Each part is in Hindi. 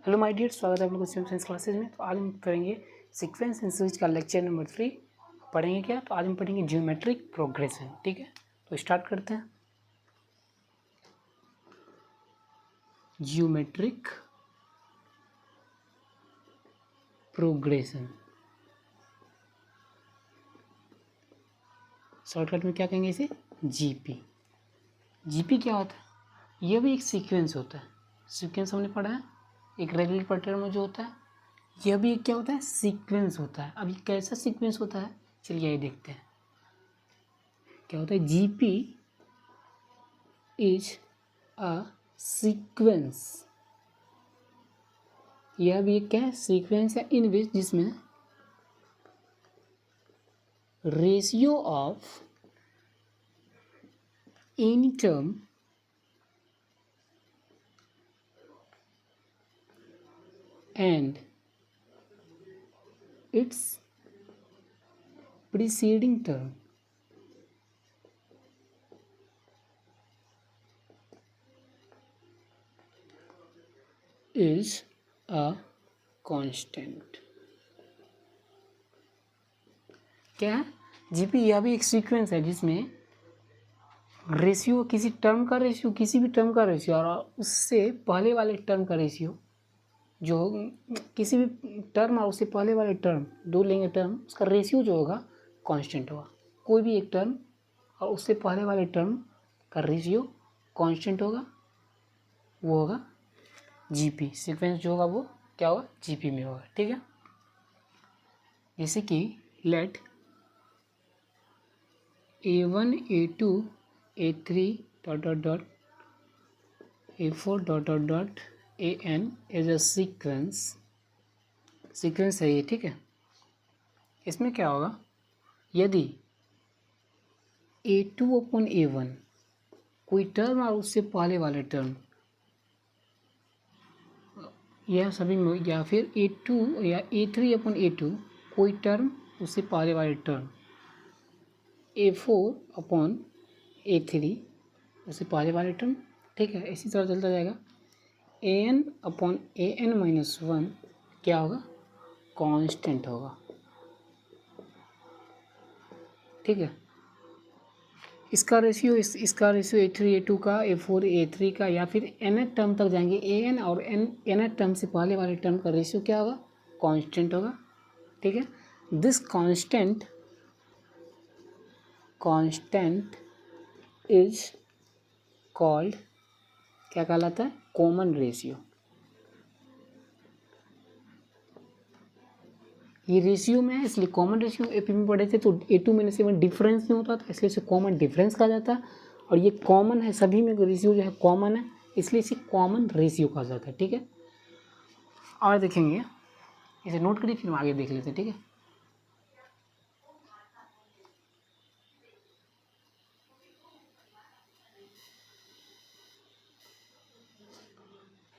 हेलो माय डियर, स्वागत है आप लोगों को साइंस क्लासेज में। तो आज हम करेंगे सीक्वेंस एंड स्विच का लेक्चर नंबर 3। पढ़ेंगे क्या? तो आज हम पढ़ेंगे ज्योमेट्रिक प्रोग्रेशन। ठीक है, तो स्टार्ट करते हैं। ज्योमेट्रिक प्रोग्रेशन, शॉर्टकट में क्या कहेंगे इसे? जीपी। जीपी क्या होता है? यह भी एक सीक्वेंस होता है। सीक्वेंस हमने पढ़ा है, एक रेगुलर पैटर्न में जो होता है। यह भी एक क्या होता है? सीक्वेंस होता है। अब ये कैसा सीक्वेंस होता है, चलिए ये देखते हैं क्या होता है। GP is a sequence. यह भी एक क्या है? सीक्वेंस है, इन विच जिसमें ratio of any term and its preceding term is a constant। क्या है? जीपी यह भी एक सीक्वेंस है जिसमें रेशियो, किसी टर्म का रेशियो, किसी भी टर्म का रेशियो और उससे पहले वाले टर्म का रेशियो, जो किसी भी टर्म और उससे पहले वाले टर्म, दो लेंगे टर्म, उसका रेशियो जो होगा कांस्टेंट होगा। कोई भी एक टर्म और उससे पहले वाले टर्म का रेशियो कांस्टेंट होगा, वो होगा जीपी। सीक्वेंस जो होगा वो क्या होगा? जीपी में होगा। ठीक है, जैसे कि let A1 A2 A3 dot dot dot A4 dot dot dot AN as a sequence. Sequence है ये। ठीक है, इसमें क्या होगा? यदि A2 अपॉन A1 कोई टर्म और उससे पहले वाले टर्म, यह सभी में, या फिर A2 या A3 अपॉन A2 कोई टर्म उससे पहले वाले टर्म, A4 अपॉन A3 उससे पहले वाले टर्म। ठीक है, इसी तरह चलता जाएगा। AN अपॉन AN माइनस 1 क्या होगा? कांस्टेंट होगा। ठीक है, इसका रेशियो इसका रेशियो A3 A2 का, A4 A3 का, या फिर nth टर्म तक जाएंगे। AN और nth टर्म से पहले वाले टर्म का रेशियो क्या होगा? कांस्टेंट होगा। ठीक है, दिस कांस्टेंट इज कॉल्ड, क्या कहलाता है? Common ratio. ये रेशियो में है इसलिए कॉमन रेशियो एपी में पढ़े थे, तो A2 में से में डिफरेंस नहीं होता था, इसलिए इसे कॉमन डिफरेंस कहा जाता है। और ये कॉमन है, सभी में रेशियो जो है कॉमन है, इसलिए इसे कॉमन रेशियो कहा जाता है। ठीक है, और देखेंगे, इसे नोट करिए, फिर हम आगे देख लेते हैं। ठीक है,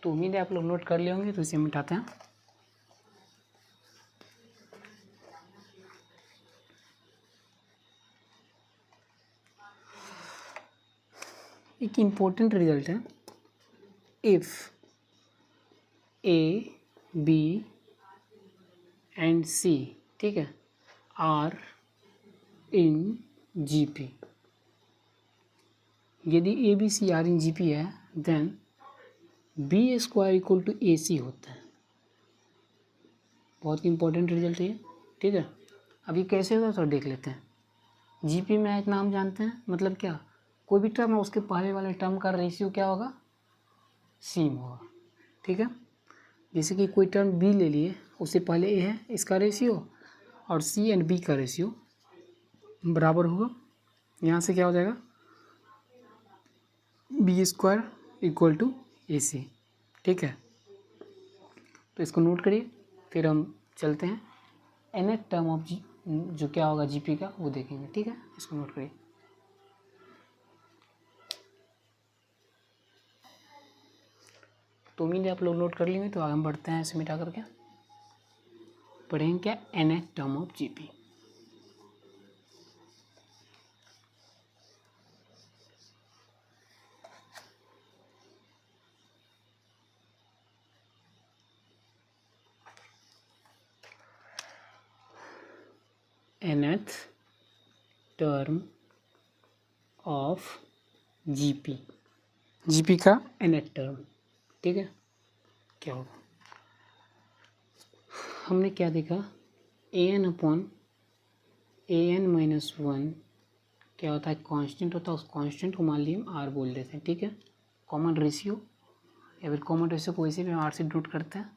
तो उम्मीद है आप लोग नोट कर लिए होंगे, तो इसे मिटाते हैं। एक इम्पोर्टेंट रिजल्ट है, if A B and C, ठीक है, आर इन जीपी। यदि ABC आर इन जीपी है, then B square equal to AC होता है। बहुत इंपॉर्टेंट रिजल्ट है। ठीक है, अब ये कैसे होगा तो देख लेते हैं। जीपी में है इतना हम जानते हैं, मतलब क्या? कोई भी टर्म है उसके पहले वाले टर्म का रेशियो क्या होगा? सेम होगा। ठीक है, जैसे कि कोई टर्म बी ले लिए, उससे पहले ए है, इसका रेशियो और सी एंड बी का रेशियो बराबर होगा। यहाँ से क्या हो जाएगा? B square equal to A सी। ठीक है, तो इसको नोट करिए, फिर हम चलते हैं nth टर्म ऑफ जी, जो क्या होगा जीपी का, वो देखेंगे। ठीक है, इसको नोट करिए। तो उम्मीद है आप लोग नोट कर लेंगे, तो आगे हम बढ़ते हैं। इसे मिटा करके पढ़ेंगे क्या? nth term of GP. nth term of GP, GP का nth टर्म, ठीक है। क्या होगा, हमने क्या देखा, an अपॉन an-1 क्या होता है, कांस्टेंट होता है, उस कांस्टेंट को मान लिया हम आर बोल देते हैं, ठीक है। कॉमन रेशियो या फिर कॉमन रेशियो को वैसे भी हम आर से डिनोट करते हैं,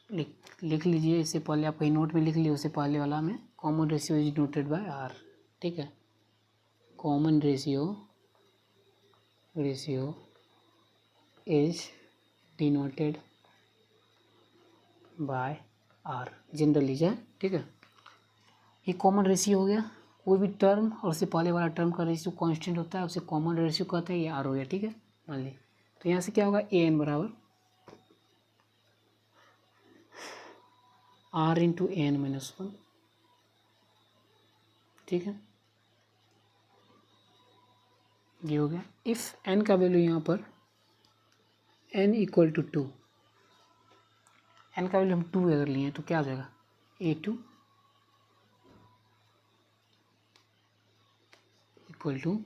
लिख लीजिए, इससे पहले आप कहीं नोट में लिख लीजिए, उससे पहले वाला में common ratio is denoted by r, ठीक है। Common ratio is denoted by r, generally जाए, ठीक है। ये कॉमन रेशियो हो गया, कोई भी टर्म और उससे पहले वाला टर्म का रेशियो कांस्टेंट होता है, उसे कॉमन रेशियो कहते हैं, ये आर हो गया, ठीक है, मान ली। तो यहाँ से क्या होगा, ए एन बराबर आर इंटू an-1, ठीक है, ये हो गया। इफ़ एन का वैल्यू यहाँ पर n इक्वल टू 2, एन का वैल्यू हम 2 अगर लिए तो क्या हो जाएगा, a2 equal to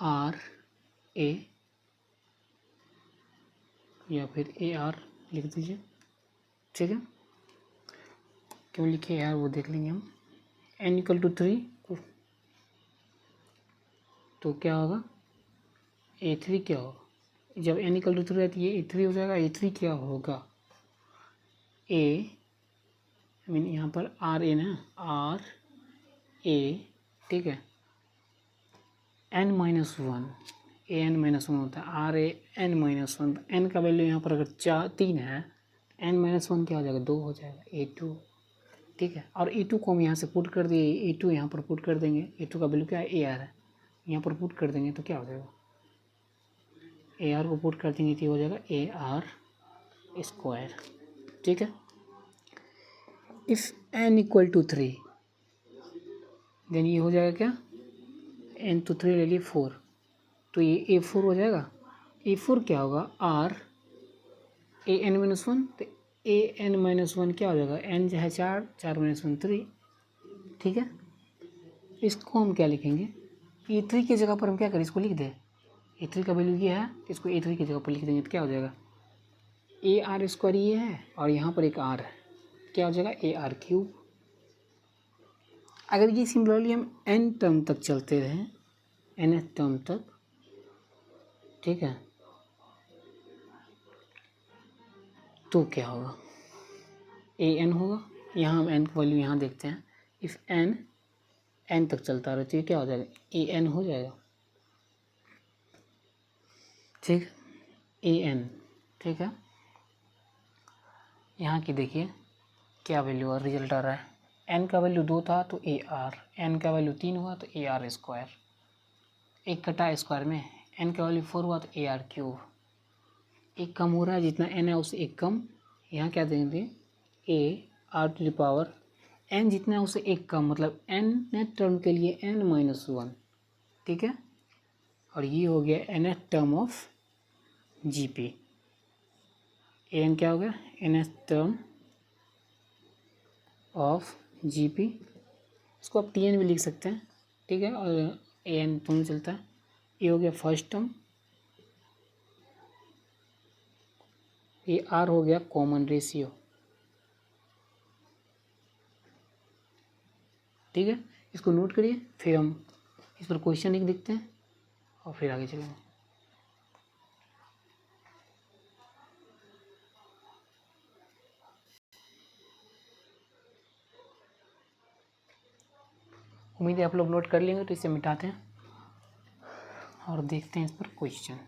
R A या फिर ए आर लिख दीजिए, ठीक है। क्यों लिखे यार वो देख लेंगे हम। n इक्वल टू 3 तो क्या होगा, a3 क्या होगा, जब n इक्वल टू 3 रहती है a3 हो जाएगा, a3 क्या होगा, आई मीन यहाँ पर आर ए ना, आर ए, ठीक है, n-1 an-1 होता है, आर ए n-1, n का वैल्यू यहाँ पर अगर 3 है, n-1 क्या हो जाएगा, 2 हो जाएगा, a2, ठीक है। और a2 को हम यहाँ से पुट कर दिए, a2 यहाँ पर पुट कर देंगे, a2 का वैल्यू क्या है, ar है, यहाँ पर पुट कर देंगे तो क्या हो जाएगा, ar को पुट कर देंगे तो हो जाएगा ar स्क्वायर, ठीक है। If n equal to 3 then ये हो जाएगा क्या, n तो 3 ले लिए 4, तो ये a4 हो जाएगा, a4 क्या होगा, r an-1, तो an-1 क्या हो जाएगा, n जो है 4, 4-1 3, ठीक है। इसको हम क्या लिखेंगे, a3 की जगह पर हम क्या करें, इसको लिख दें, a3 का वैल्यू ये है, इसको a3 की जगह पर लिख देंगे तो क्या हो जाएगा, ar स्क्वायर ये है और यहाँ पर एक r है, क्या हो जाएगा, ar3। अगर ये सिमिलरली हम n टर्म तक चलते रहें, nth टर्म तक, ठीक है, तो क्या होगा, an होगा, यहाँ हम n की वैल्यू यहाँ देखते हैं, इफ़ n तक चलता रहे तो ये क्या हो जाएगा, an हो जाएगा, ठीक, an, ठीक है। यहाँ की देखिए क्या वैल्यू और रिजल्ट आ रहा है, n का वैल्यू 2 था तो ar, n का वैल्यू 3 हुआ तो ar स्क्वायर, एक कटा स्क्वायर में, n का वैल्यू 4 हुआ तो ar क्यूब, एक कम हो रहा है, जितना n है उससे एक कम, यहाँ क्या देंगे, ar to the power n जितना है उससे एक कम, मतलब n नेट टर्म के लिए n-1, ठीक है। और ये हो गया nth term of GP, an क्या हो गया, nth टर्म ऑफ जीपी, इसको आप tn भी लिख सकते हैं, ठीक है, और an दोनों चलता है। ये हो गया फर्स्ट टर्म, ये r हो गया कॉमन रेशियो, ठीक है। इसको नोट करिए, फिर हम इस पर क्वेश्चन लिख देखते हैं और फिर आगे चलेंगे। उम्मीद है आप लोग नोट कर लेंगे, तो इसे मिटाते हैं और देखते हैं इस पर क्वेश्चन।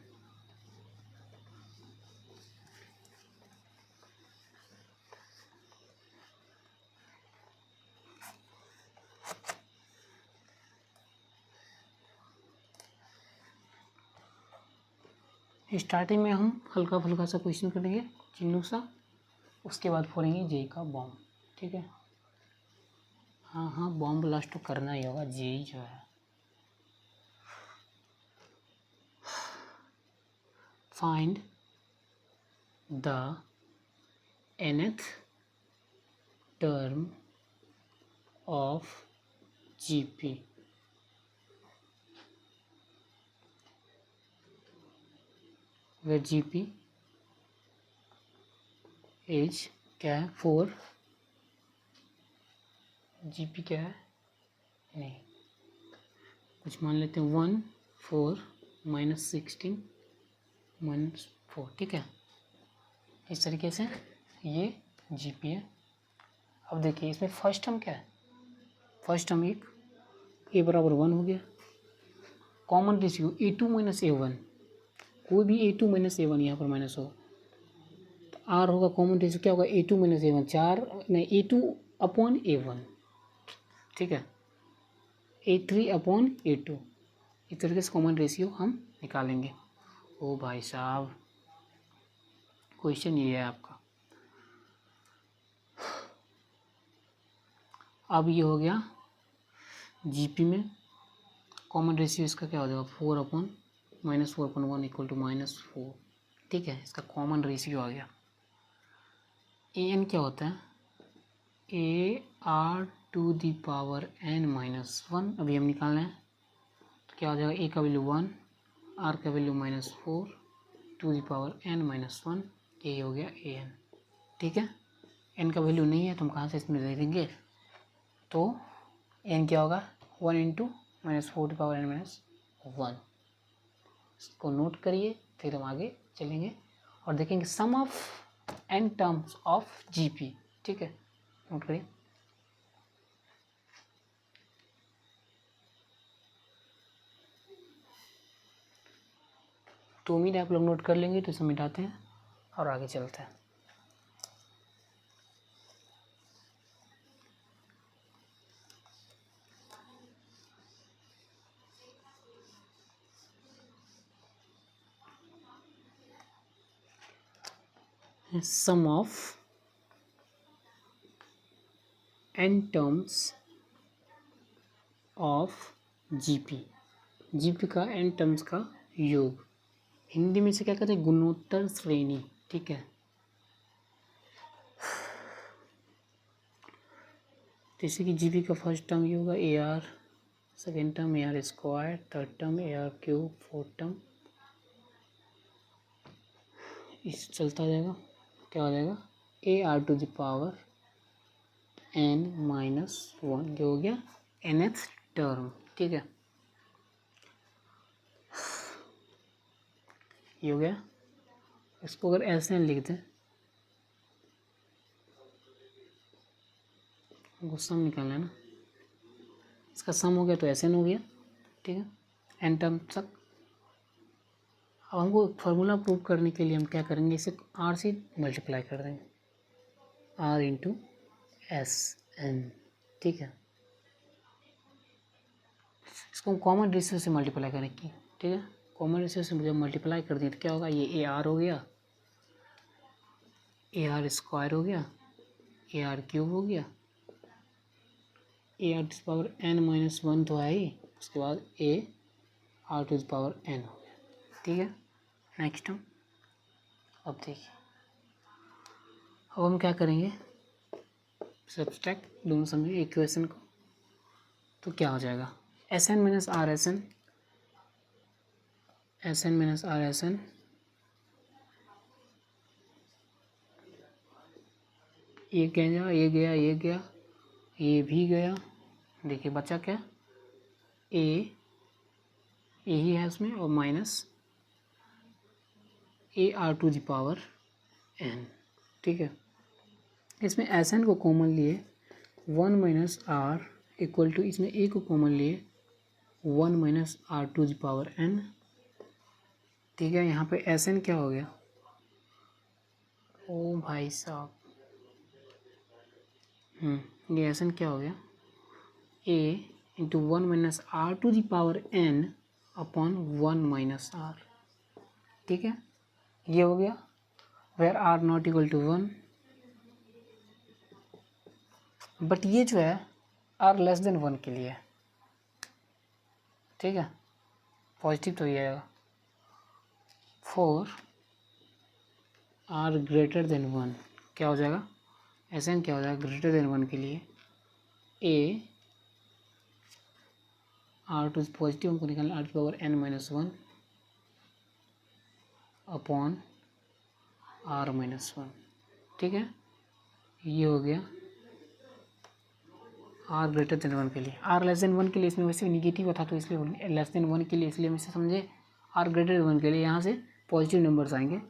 स्टार्टिंग में हम हल्का फुल्का सा क्वेश्चन करेंगे, चिन्नू सा, उसके बाद फोड़ेंगे जेई का बॉम्ब, ठीक है। हाँ बॉम्ब ब्लास्ट तो करना ही होगा, जेई जो है। Find the nth term of GP, where GP is क्या है 4, GP क्या है नहीं कुछ मान लेते हैं 1 4 -16 -4, ठीक है। इस तरीके से ये GP है। अब देखिए इसमें फर्स्ट टर्म क्या है, फर्स्ट टर्म एक a बराबर 1 हो गया, कॉमन रेशियो a2 - a1, कोई भी a2 - a1 यहाँ पर माइनस हो तो r होगा, कॉमन रेशियो क्या होगा a2 - a1, 4 नहीं a2 अपॉन a1, ठीक है, a3 अपॉन a2, इस तरीके से कॉमन रेशियो हम निकालेंगे। ओ भाई साहब क्वेश्चन ये है आपका। अब ये हो गया जीपी में कॉमन रेशियो, इसका क्या हो जाएगा 4 अपॉन -4/1 इक्वल टू -4, ठीक है, इसका कॉमन रेशियो आ गया। an क्या होता है AR⁴n-1, अभी हम निकालना है तो क्या हो जाएगा, a का वैल्यू 1, r का वैल्यू -4 2n-1, ये हो गया an, ठीक है। n का वैल्यू नहीं है तो हम कहाँ से इसमें दे देंगे, तो n क्या होगा 1 × -4n-1, इसको नोट करिए, फिर हम आगे चलेंगे और देखेंगे sum of n terms of GP, ठीक है, नोट करिए। तो उम्मीद है आप लोग नोट कर लेंगे, तो इसे मिटाते हैं और आगे चलते हैं। Sum of n terms of GP, GP का n टर्म्स का योग, हिंदी में से क्या कहते हैं गुणोत्तर श्रेणी, ठीक है। जैसे कि जीपी का फर्स्ट टर्म ये होगा AR, second term AR², third term AR3, fourth term इस चलता जाएगा, क्या हो जाएगा AR⁴n-1, ये हो गया nth टर्म, ठीक है, ये हो गया। इसको अगर ऐसे लिख दें, हमको सम निकालना है ना, इसका सम हो गया तो SN हो गया, ठीक है, n टर्म तक। अब हमको फार्मूला प्रूव करने के लिए हम क्या करेंगे, इसे r से मल्टीप्लाई कर देंगे, r × SN, ठीक है। इसको हम कॉमन रेशियो से मल्टीप्लाई करेंगे, ठीक है, कॉमन रेशियो से जब मल्टीप्लाई कर दें तो क्या होगा, ये AR हो गया, AR² हो गया, AR³ हो गया, AR⁴n-1 तो है ही, उसके बाद AR⁴n हो गया, ठीक है। नेक्स्ट हम अब देखिए, अब हम क्या करेंगे, सब्सट्रैक्ट दोनों समझिए इक्वेशन को, तो क्या हो जाएगा SN - RSN, SN - RSN, ये गया, ये गया, ये गया, ये भी गया, देखिए बचा क्या यही है इसमें, और माइनस AR⁴n, ठीक है। इसमें SN को कॉमन लिए 1 - R इक्वल टू, इसमें A को कॉमन लिए 1 - R⁴n, ठीक है। यहाँ पे SN क्या हो गया, ओ भाई साहब, ये SN क्या हो गया A × 1 - R⁴n अपॉन 1 - R, ठीक है, ये हो गया, where R not equal to 1, but ये जो है R < 1 के लिए, ठीक है, पॉजिटिव तो ये आएगा, फॉर R ग्रेटर देन 1 क्या हो जाएगा, एस एन क्या हो जाएगा, ग्रेटर देन 1 के लिए ए आर टू पॉजिटिव हमको निकालना आर की power n minus 1 upon r minus 1। ठीक है, ये हो गया आर ग्रेटर देन 1 के लिए। आर लेस देन 1 के लिए इसमें वैसे निगेटिव था तो इसलिए लेस देन 1 के लिए, इसलिए हम इसे समझे आर ग्रेटर देन 1 के लिए यहाँ से पॉजिटिव नंबर्स आएंगे,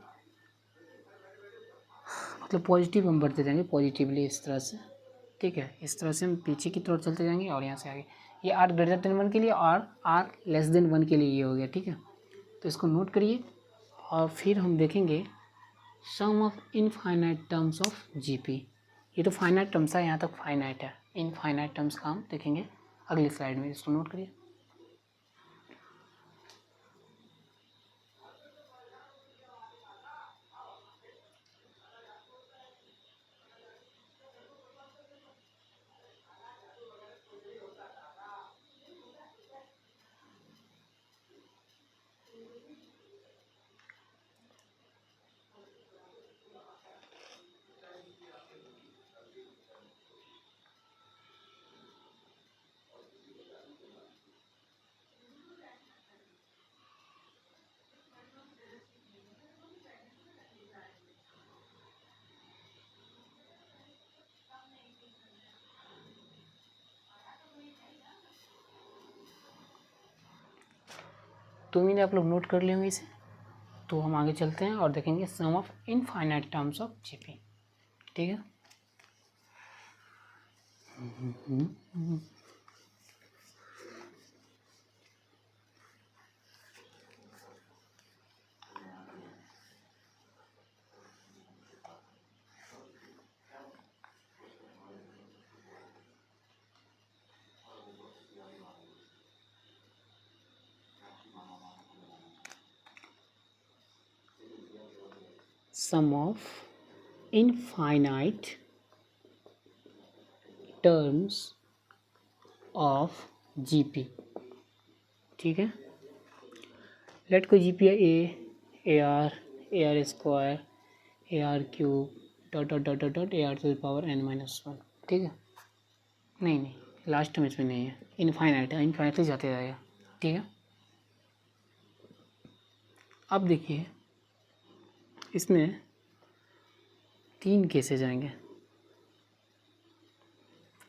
मतलब पॉजिटिव हम बढ़ते जाएंगे पॉजिटिवली इस तरह से। ठीक है, इस तरह से हम पीछे की तरफ चलते जाएंगे और यहाँ से आगे ये आर ग्रेटर देन 1 के लिए और आर लेस देन 1 के लिए ये हो गया। ठीक है, तो इसको नोट करिए और फिर हम देखेंगे sum of infinite terms of GP. ये तो फाइनाइट टर्म्स है, यहाँ तक फाइनाइट है, इनफाइनाइट टर्म्स का हम देखेंगे अगली स्लाइड में, इसको नोट करिए। तो मैंने आप लोग नोट कर लिए होंगे इसे, तो हम आगे चलते हैं और देखेंगे sum of infinite terms of GP. ठीक है, sum of infinite terms of GP। ठीक है, लेट को GP है a are square a r cube dot dot dot dot dot a r to the power n minus 1। ठीक है, नहीं लास्ट में इसमें नहीं है, इनफाइनाइट है, इनफाइनाइटली जाते जाएगा। ठीक है, अब देखिए इसमें 3 केसेज आएंगे।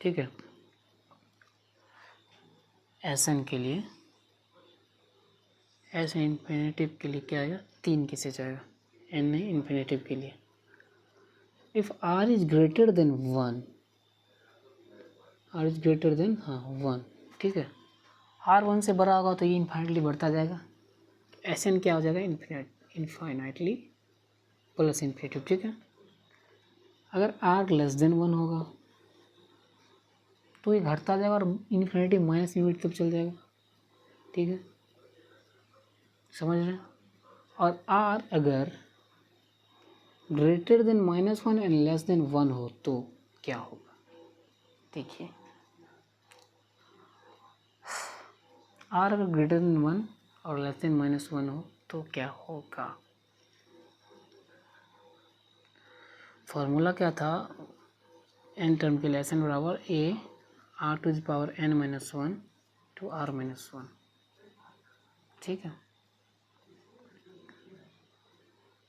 ठीक है, एस एन के लिए, एस इन्फिनेटिव के लिए क्या आएगा, 3 केसेज आएगा, एन इन्फिनेटिव के लिए। If r is greater than 1, r is greater than 1। ठीक है, आर 1 से बड़ा होगा तो ये इन्फाइनाइटली बढ़ता जाएगा, एस एन क्या हो जाएगा, इन्फाइनाइटली प्लस इन्फिनेटिव। ठीक है, अगर आर लेस देन 1 होगा तो ये घटता जाएगा और इन्फिनिटी माइनस इन्फिनिटी तक चल जाएगा। ठीक है, समझ रहे हैं। और आर अगर greater than -1 and less than 1 हो तो क्या होगा, देखिए आर अगर ग्रेटर देन 1 और लेस देन -1 हो तो क्या होगा। फॉर्मूला क्या था एन टर्म के लिए, एस एन बराबर a r to the power n minus 1 to r minus 1। ठीक है,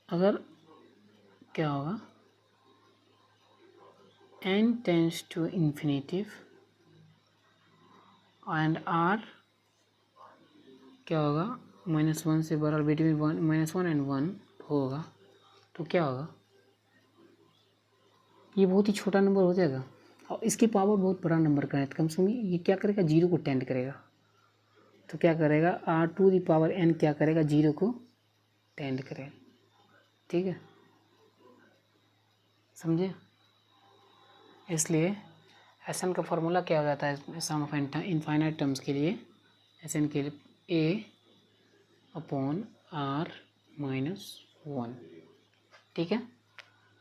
अगर क्या होगा n tends to infinitive and r क्या होगा -1 से बड़ा, बिटवीन -1 एंड 1 होगा तो क्या होगा, ये बहुत ही छोटा नंबर हो जाएगा और इसकी पावर बहुत बड़ा नंबर का है, तो कम से कम ये क्या करेगा, 0 को टेंड करेगा। तो क्या करेगा, r to the power n क्या करेगा, 0 को टेंड करेगा। ठीक है, समझे। इसलिए एस एन का फॉर्मूला क्या हो जाता है सम ऑफ इनफाइनाइट टर्म्स के लिए, एस एन के लिए ए अपॉन आर माइनस 1। ठीक है,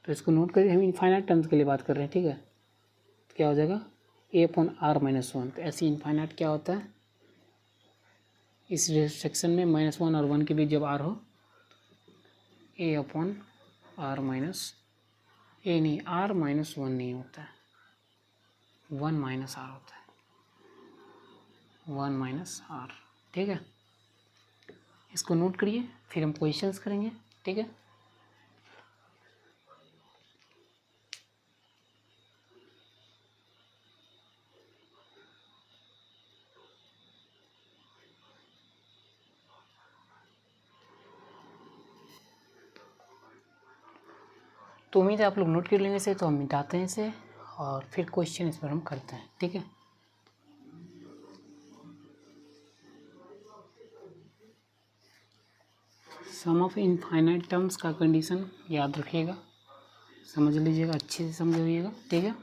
तो इसको नोट करिए, हम इनफाइनाइट टर्म्स के लिए बात कर रहे हैं। ठीक है, तो क्या हो जाएगा ए अपॉन आर माइनस 1। तो ऐसे इनफाइनाइट क्या होता है, इस सेक्शन में -1 और 1 के बीच जब आर हो, ए अपॉन आर माइनस ए नहीं, आर माइनस वन नहीं होता है, वन माइनस आर होता है, वन माइनस आर। ठीक है, इसको नोट करिए, फिर हम क्वेश्चंस करेंगे। ठीक है, तो उम्मीद है आप लोग नोट कर लेंगे इसे। तो हम मिटाते हैं इसे और फिर क्वेश्चन इस पर हम करते हैं। ठीक है, सम ऑफ इनफाइनाइट टर्म्स का कंडीशन याद रखिएगा, समझ लीजिएगा, अच्छे से समझिएगा। ठीक है,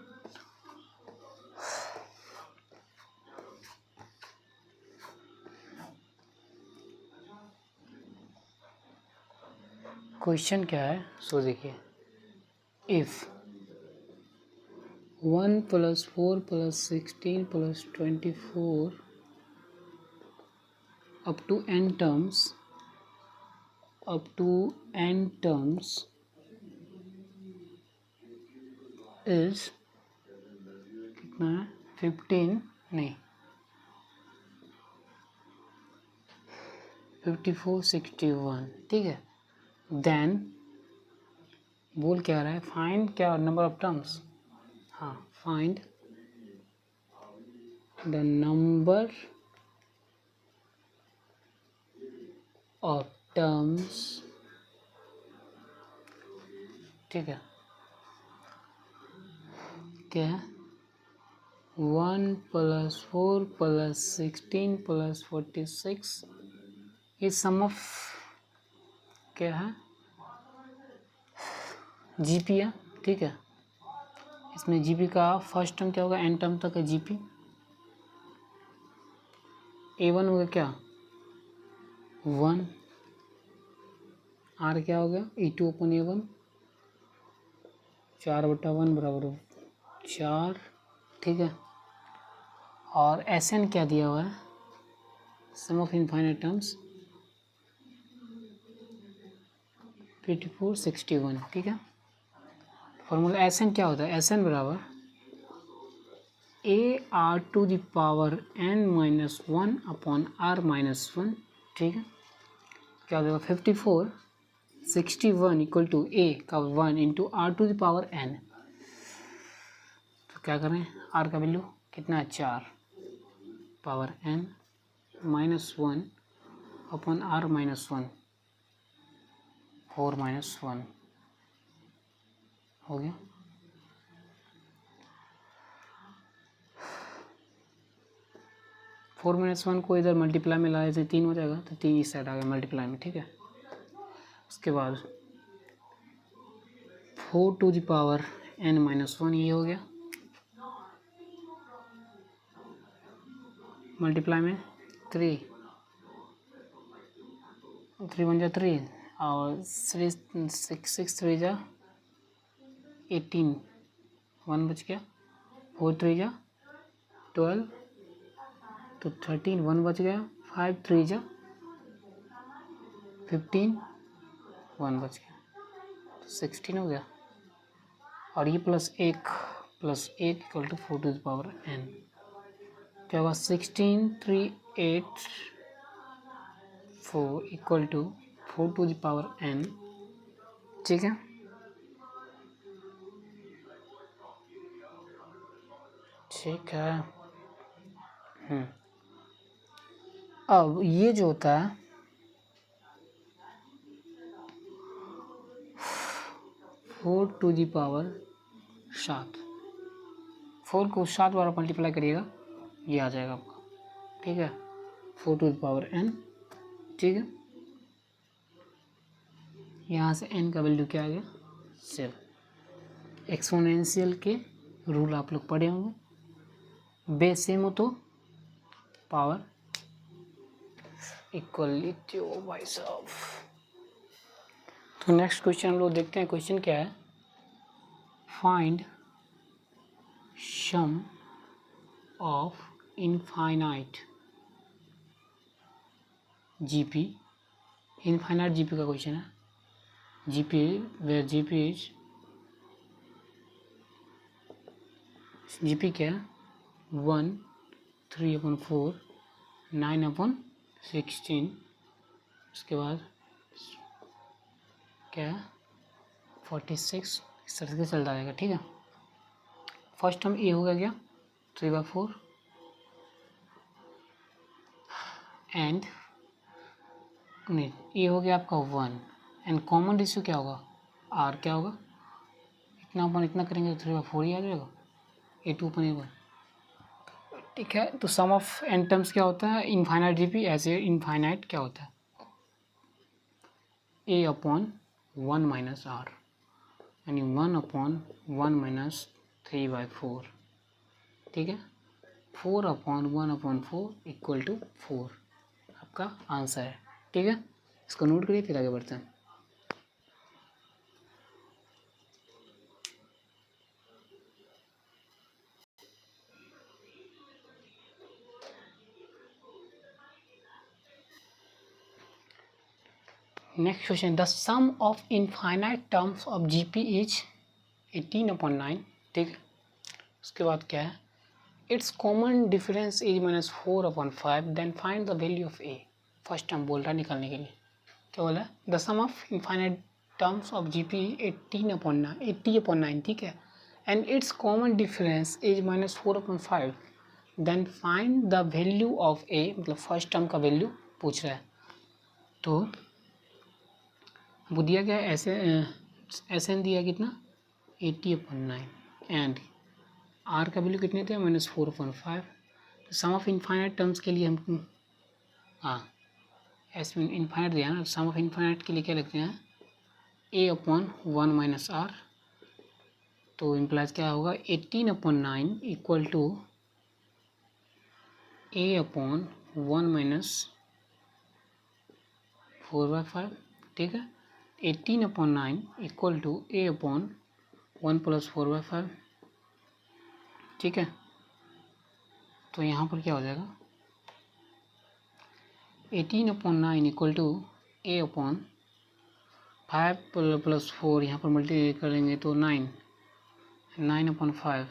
क्वेश्चन क्या है सो देखिए, if 1 + 4 + 16 + 24 up to n terms is कितना है, 15 नहीं 54 61। ठीक है, देन बोल क्या रहा है, फाइंड क्या नंबर ऑफ टर्म्स, हाँ find the number of terms. ठीक है, क्या है, 1 + 4 + 16 + 46 ये सम ऑफ क्या है, जीपी है। ठीक है, इसमें जीपी का फर्स्ट टर्म क्या होगा, एन टर्म तक है जीपी। A1 होगा क्या, 1, आर क्या हो गया, E2/A1, 4/1 बराबर 4। ठीक है, और Sn क्या दिया हुआ है, सम ऑफ इनफाइनाइट टर्म्स 54 61। ठीक है, फॉर्मूला Sn क्या होता है, Sn बराबर AR⁻1/(r−1)। ठीक है, क्या हो जाएगा, 54 61 = A का 1 × r⁴n। तो क्या करें, r का वैल्यू कितना है, 4 पावर n -1/r−1 4 - 1 हो गया। फोर माइनस वन को इधर मल्टीप्लाई में लाए तो 3 हो जाएगा, तो 3 इस साइड आ गया मल्टीप्लाई में। ठीक है, उसके बाद 4⁻n-1 ये हो गया, मल्टीप्लाई में 3 1 जा 3 और 6 3 जा 18, 1 बच गया, 4 3 जा 12, तो 13, 1 बच गया, 5 3 जा 15, 1 बच गया, तो 16 हो गया। और ये +1 = 4⁻n क्या होगा, 16 3 8 4 = 4⁻n। ठीक है, ठीक है। अब ये जो होता है 4⁻7, 4 को 7 बार मल्टीप्लाई करिएगा, ये आ जाएगा आपका। ठीक है, 4⁻n। ठीक है, यहाँ से n का वैल्यू क्या आ गया, 7। एक्सपोनेंशियल के रूल आप लोग पढ़े होंगे, बेस सेम हो तो पावर इक्वलिटी हो भाई साहब। तो नेक्स्ट क्वेश्चन हम लोग देखते हैं, क्वेश्चन क्या है, find sum of infinite GP. Infinite GP का क्वेश्चन है, GP where GP is GP क्या है 1 3/4 9/16। उसके बाद क्या है 46। इस तरह से चलता रहेगा। ठीक है, फर्स्ट टर्म ए हो गया 3/4 एंड नहीं, ए हो गया आपका 1 एंड कॉमन रेशियो क्या होगा आर क्या होगा, इतना अपन इतना करेंगे तो 3/4 ही आ जाएगा, A2/1। ठीक है, तो सम ऑफ एन टर्म्स क्या होता है इनफाइनाइट जीपी, ऐसे इनफाइनाइट क्या होता है A/1 माइनस आर, यानी 1/1 माइनस 3/4। ठीक है, 4/1/4 इक्वल टू 4 आपका आंसर है। ठीक है, इसको नोट करिए फिर आगे बढ़ते हैं। Next question, the sum of infinite terms of GP is 18/9। ठीक है, उसके बाद क्या है its common difference is -4/5 then find the value of A. First term बोल रहा है निकालने के लिए, क्या बोला है the sum of infinite terms of GP 80/9। ठीक है, and its common difference is -4/5 then find the value of A, मतलब फर्स्ट टर्म का वैल्यू पूछ रहा है। तो वो दिया गया ऐसे एस एन दिया कितना 80/9 एंड आर का वैल्यू कितने थे -4/5। तो सम ऑफ इनफाइनाइट टर्म्स के लिए हम हाँ एस इनफाइनाइट दिया ना, सम ऑफ इनफाइनाइट के लिए क्या लिखते हैं A/1 माइनस आर। तो इम्प्लाइज क्या होगा 18/9 इक्वल टू A/1 माइनस 4/5। ठीक है, 18/9 इक्वल टू A/1 प्लस 4/5। ठीक है, तो यहाँ पर क्या हो जाएगा 18/9 इक्वल टू A/5 प्लस 4, यहाँ पर मल्टी करेंगे तो 9/5।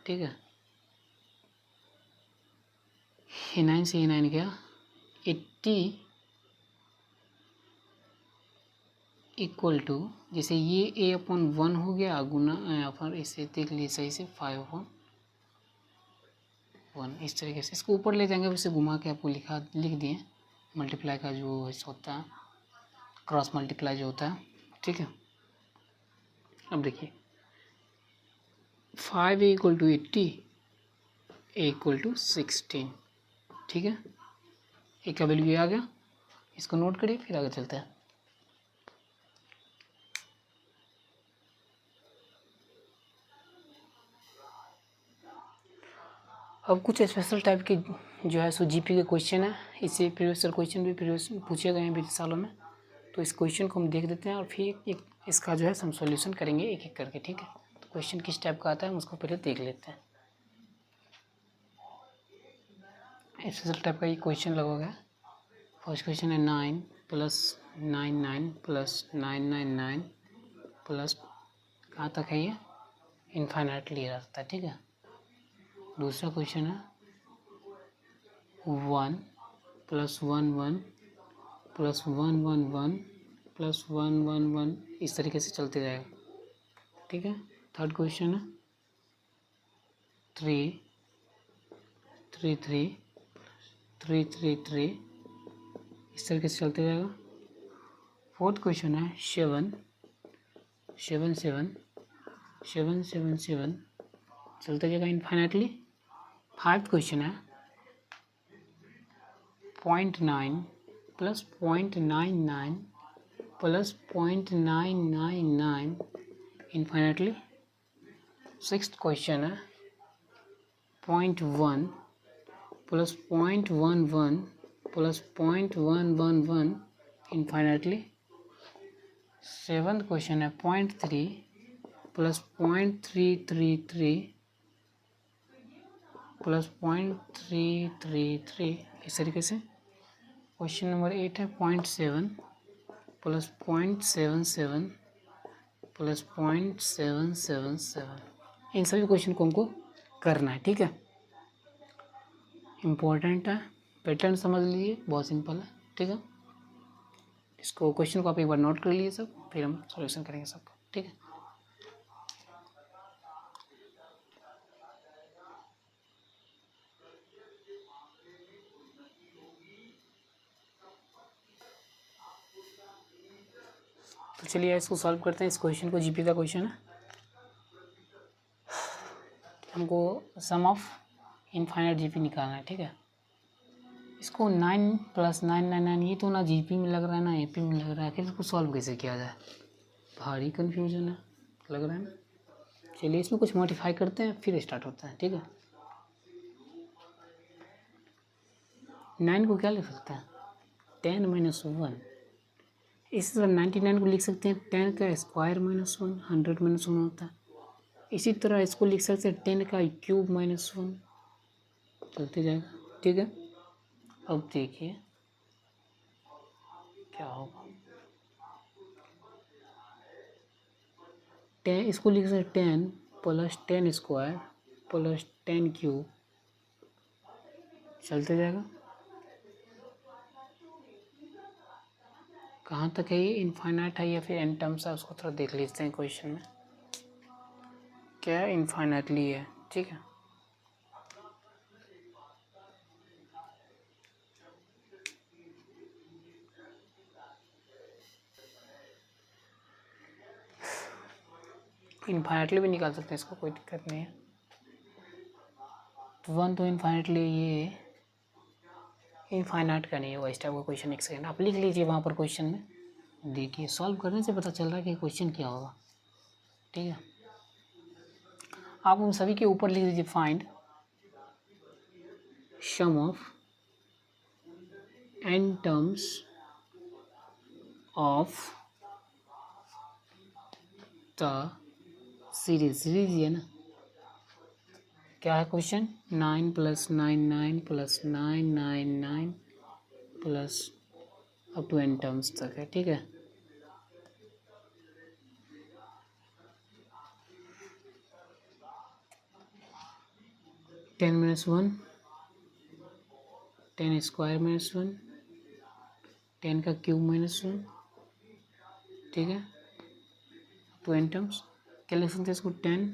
ठीक है, ये 9 से ये 9 गया 80 इक्वल टू, जैसे ये A/1 हो गया गुना, यहाँ पर इसे देख लीजिए सही से 5/1 इस तरीके से इसको ऊपर ले जाएंगे, उसे घुमा के आपको लिख दिए मल्टीप्लाई का जो होता है क्रॉस मल्टीप्लाई जो होता है। ठीक है, अब देखिए 5A equal to 80, A equal to 16। ठीक है, ए का वैल्यू ये आ गया, इसको नोट करिए फिर आगे चलते हैं। अब कुछ स्पेशल टाइप के जो है सो जीपी के क्वेश्चन है, इससे प्रीवियस क्वेश्चन भी प्रीवियस पूछे गए हैं बीते सालों में। तो इस क्वेश्चन को हम देख देते हैं और फिर एक इसका जो है हम सॉल्यूशन करेंगे एक एक करके। ठीक है, तो क्वेश्चन किस टाइप का आता है हम उसको पहले देख लेते हैं। स्पेशल टाइप का ये क्वेश्चन लगोगा। फर्स्ट क्वेश्चन है 9 + 99 + 999 प्लस कहाँ तक है ये इनफाइनाइटली रहता है। ठीक है, दूसरा क्वेश्चन है 1 + 1 + 1 + 1 इस तरीके से चलते जाएगा। ठीक है, थर्ड क्वेश्चन है 3 3 3 3 3 3 इस तरीके से चलते जाएगा। फोर्थ क्वेश्चन है 7 7 7 7 7 7 चलते जाएगा इनफाइनाइटली। फाइव क्वेश्चन है 0.9 + 0.99 + 0.999 इनफाइनाइटली। सिक्स्थ क्वेश्चन है 0.1 + 0.11 + 0.111 इनफाइनाइटली। सेवन्थ क्वेश्चन है 0.3 + 0.333 + 0.333 इस तरीके से। क्वेश्चन नंबर 8 है 0.7 + 0.77 प्लस 0.777। इन सभी क्वेश्चन को हमको करना है, ठीक है। इम्पोर्टेंट है, पैटर्न समझ लीजिए, बहुत सिंपल है, ठीक है। इसको क्वेश्चन को आप एक बार नोट कर लीजिए सब, फिर हम सॉल्यूशन करेंगे सबका, ठीक है। तो चलिए इसको सॉल्व करते हैं। इस क्वेश्चन को जीपी का क्वेश्चन है। हमको सम ऑफ इनफाइनाइट जीपी निकालना है, ठीक है। इसको 9 + 999, ये तो ना जीपी में लग रहा है ना एपी में लग रहा है, फिर इसको सॉल्व कैसे किया जाए, भारी कन्फ्यूजन है लग रहा है ना। चलिए इसमें कुछ मॉडिफाई करते हैं फिर स्टार्ट होता है, ठीक है। 9 को क्या लिख सकते हैं, 10 - 1। इसी तरह 99 को लिख सकते हैं 10 का स्क्वायर -1, 100 - 1 होता है। इसी तरह इसको लिख सकते हैं 10 का क्यूब -1, चलते जाएगा, ठीक है। अब देखिए क्या होगा। 10 इसको लिख सकते 10 + 10 स्क्वायर + 10 क्यूब, चलते जाएगा। कहाँ तक है ये, इनफाइनाइट है या फिर एन टर्म्स है, उसको थोड़ा देख लेते हैं क्वेश्चन में। क्या इनफाइनाइटली है, ठीक है। इनफाइनाइटली भी निकाल सकते हैं इसको, कोई दिक्कत नहीं है। 1 तो इनफाइनाइटली, ये इनफाइनाइट का नहीं है, इस टाइप का क्वेश्चन। एक सेकेंड आप लिख लीजिए वहाँ पर क्वेश्चन में, देखिए सॉल्व करने से पता चल रहा है कि क्वेश्चन क्या होगा, ठीक है। आप उन सभी के ऊपर लिख दीजिए find sum of n terms of the series है ना। क्या है question, 9 + 99 + 999 plus up to n terms तक है, ठीक है। टेन -1, 10 स्क्वायर -1, 10 का क्यूब -1, ठीक है, टू n टर्म्स। क्या लिख सकते हैं इसको, 10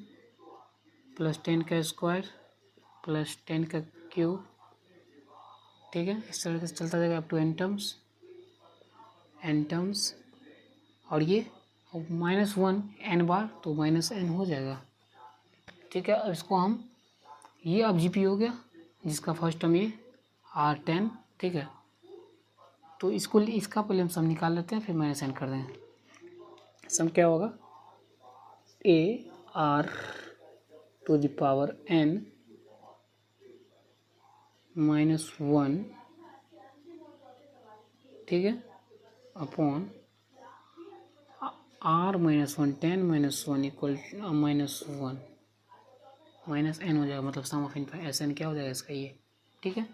+ 10 का स्क्वायर + 10 का क्यूब, ठीक है। इस तरह से चलता जाएगा अप टू n टर्म्स। और ये -1 n बार, तो -n हो जाएगा, ठीक है। अब इसको हम, ये अब जीपी हो गया जिसका फर्स्ट टर्म ये R10, ठीक है। तो इसको, इसका पहले हम सम निकाल लेते हैं, फिर -n कर देंगे। सम क्या होगा, AR to the power n -1, ठीक है, अपॉन R -1, 10 -1 इक्वल -1, -n हो जाएगा, मतलब सम ऑफ SN क्या हो जाएगा इसका, ये, ठीक है।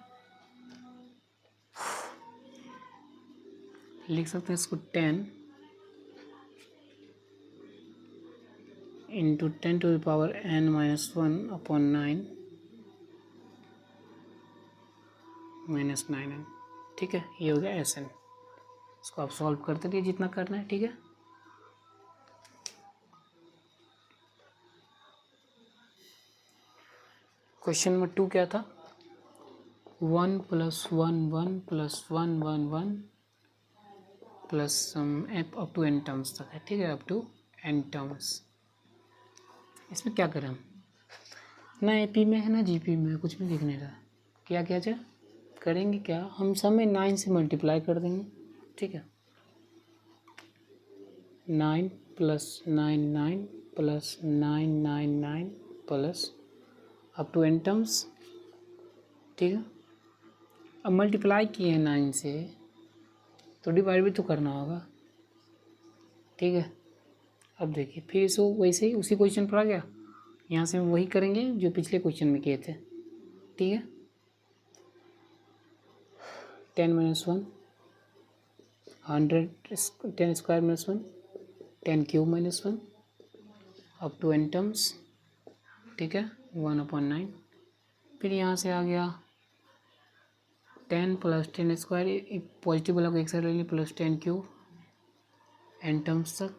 लिख सकते हैं इसको 10 × 10 to the power n -1 upon 9 -9n, ठीक है। ये हो गया SN। इसको आप सॉल्व करते रहिए जितना करना है, ठीक है। क्वेश्चन नंबर 2 क्या था, 1 + 1 1 + 1 1 1 plus sum up to n terms तक है, ठीक है, अप टू n टर्म्स। इसमें क्या करें हम, ना एपी में है ना जीपी में है, कुछ भी दिख नहीं रहा। क्या क्या चाहे करेंगे, क्या हम सब में 9 से मल्टीप्लाई कर देंगे, ठीक है। 9 + 99 + 999 plus up to n terms, ठीक है। अब मल्टीप्लाई किए हैं 9 से, तो डिवाइड भी तो करना होगा, ठीक है। अब देखिए फिर इसको वैसे ही उसी क्वेश्चन पर आ गया, यहाँ से हम वही करेंगे जो पिछले क्वेश्चन में किए थे, ठीक है। 10 - 1, 100 10 square -1, 10 cube -1, up to n terms, ठीक है, 1/9। फिर यहाँ से आ गया 10 + 10 स्क्वायर, पॉजिटिव वाला को एक साइड ले लें, प्लस 10 क्यूब n टर्म्स तक,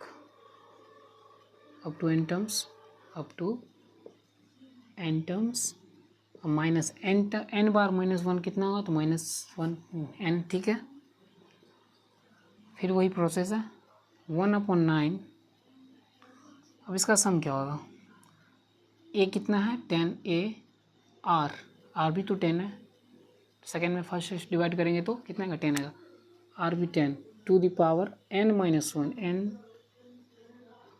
up to n terms, up to n terms, minus n बार -1 कितना होगा, तो -1 n, ठीक है। फिर वही प्रोसेस है, 1/9। अब इसका सम क्या होगा, a कितना है 10a, r भी तो 10 है, सेकेंड में फर्स्ट से डिवाइड करेंगे तो कितना का 10 आएगा, r भी 10 to the power n - 1 n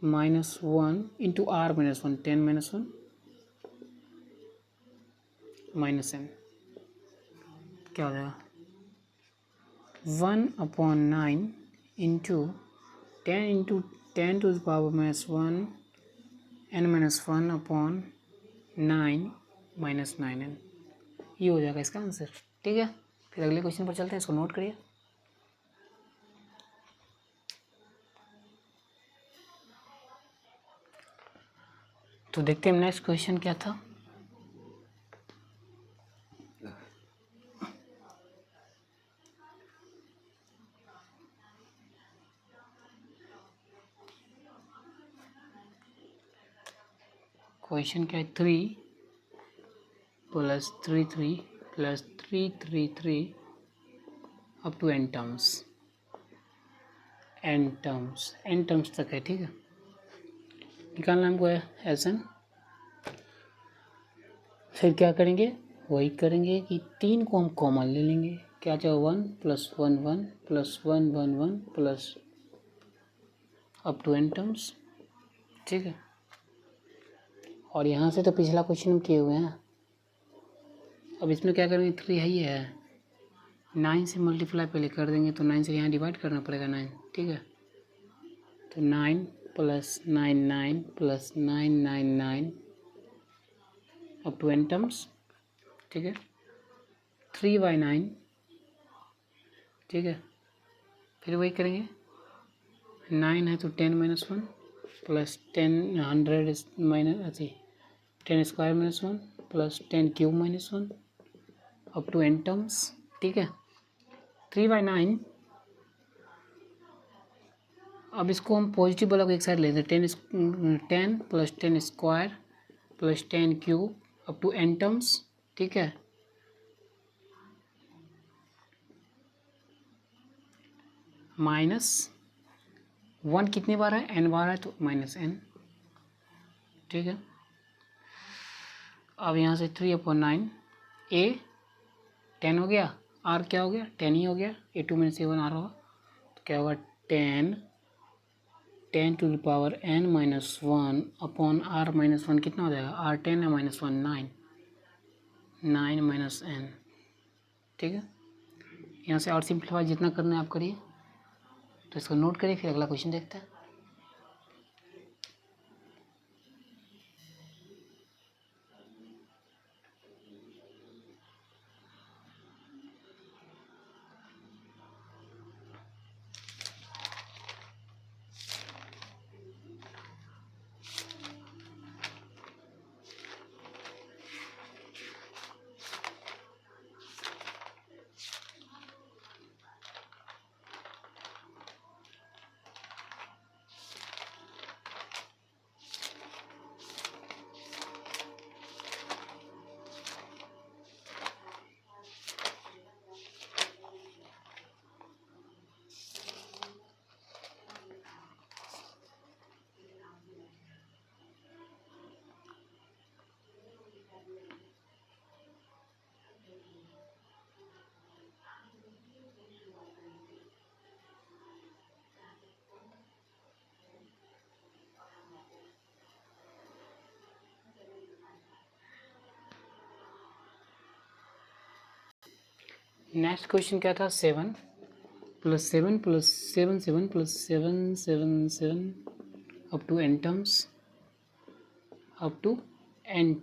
-1 into r -1 10 - 1 -n, क्या हो जाएगा 1/9 into 10 to the power -1 n - 1/9 -9n, ये हो जाएगा इसका आंसर, ठीक है। फिर अगले क्वेश्चन पर चलते हैं, इसको नोट करिए। तो देखते हैं नेक्स्ट क्वेश्चन क्या था। क्वेश्चन क्या है, 3 + 3 3 + 3 3 3 अप टू n टर्म्स तक है, ठीक है। निकालना हमको एल्सन। फिर क्या करेंगे, वही करेंगे कि 3 को हम कॉमन ले लेंगे, क्या चाहे 1 + 1 1 + 1 1 1 plus up to n terms, ठीक है। और यहाँ से तो पिछला क्वेश्चन हम किए हुए हैं, अब इसमें क्या करेंगे, 3 है, ये है 9 से मल्टीप्लाई पहले कर देंगे, तो 9 से यहाँ डिवाइड करना पड़ेगा 9, ठीक है। तो 9 + 9 9 + 9 9 9 अप टू n टर्म्स, ठीक है, 3/9, ठीक है। फिर वही करेंगे, 9 है तो 10 - 1 plus 10 100 10 square -1 plus 10 cube -1 up to n terms, ठीक है। 3/9, अब इसको हम पॉजिटिव वाला को एक साइड लेते हैं, 10 + 10 square plus 10 cube up to n terms, ठीक है। -1 कितनी बार है, n बार है, तो -n, ठीक है। अब यहाँ से 3/9, a 10 हो गया, r क्या हो गया 10 ही हो गया, a2 - 7 r होगा, तो क्या होगा 10 to the power n - 1 upon r - 1 कितना हो जाएगा, r 10 है -1 9 n, ठीक है। यहाँ से और सिंप्लीफाई जितना करना है आप करिए, तो इसको नोट करिए, फिर अगला क्वेश्चन देखते हैं। नेक्स्ट क्वेश्चन क्या था, 7 + 7 + 7 7 + 7 7 7 up to n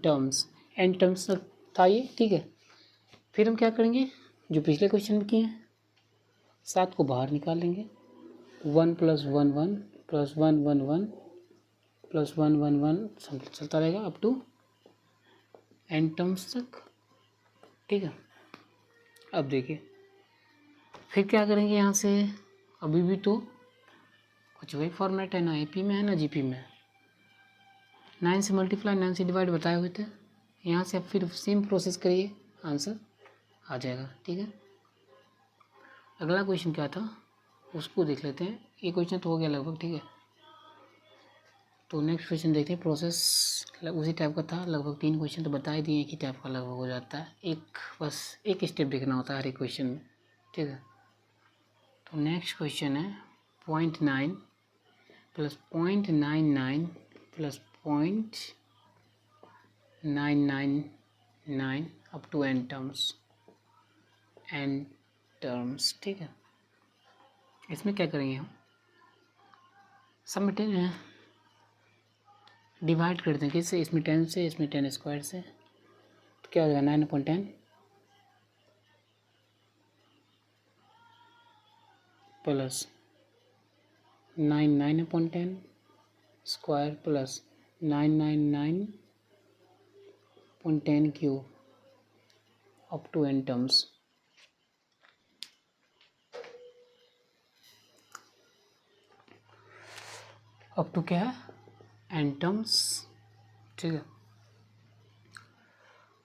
terms, n terms तक था ये, ठीक है। फिर हम क्या करेंगे, जो पिछले क्वेश्चन में किए हैं, 7 को बाहर निकाल लेंगे, 1 + 1 1 + 1 1 1 प्लस 1 चलता रहेगा अप टू n टर्म्स तक। ठीक है, अब देखिए फिर क्या करेंगे यहाँ से, अभी भी तो कुछ वही फॉर्मेट है ना, AP में है ना GP में। 9 से मल्टीप्लाई 9 से डिवाइड बताए हुए थे, यहाँ से अब फिर सेम प्रोसेस करिए, आंसर आ जाएगा। ठीक है, अगला क्वेश्चन क्या था उसको देख लेते हैं। ये क्वेश्चन तो हो गया लगभग। ठीक है, तो नेक्स्ट क्वेश्चन देखते हैं। प्रोसेस उसी टाइप का था लगभग, 3 क्वेश्चन तो बता ही दिए कि टाइप का लगभग हो जाता है, एक बस एक स्टेप देखना होता है हर एक क्वेश्चन में। ठीक है, तो नेक्स्ट क्वेश्चन है 0.9 plus 0.99 plus 0.999 up to n terms. ठीक है, इसमें क्या करेंगे हम, सब में 10 है, डिवाइड कर देंगे किससे, इसमें 10 से, इसमें 10 स्क्वायर से, तो क्या हो जाएगा 9/10 plus 9/10 square plus 999.10 cube up to n terms. Up to क्या है, n टर्म्स। ठीक है,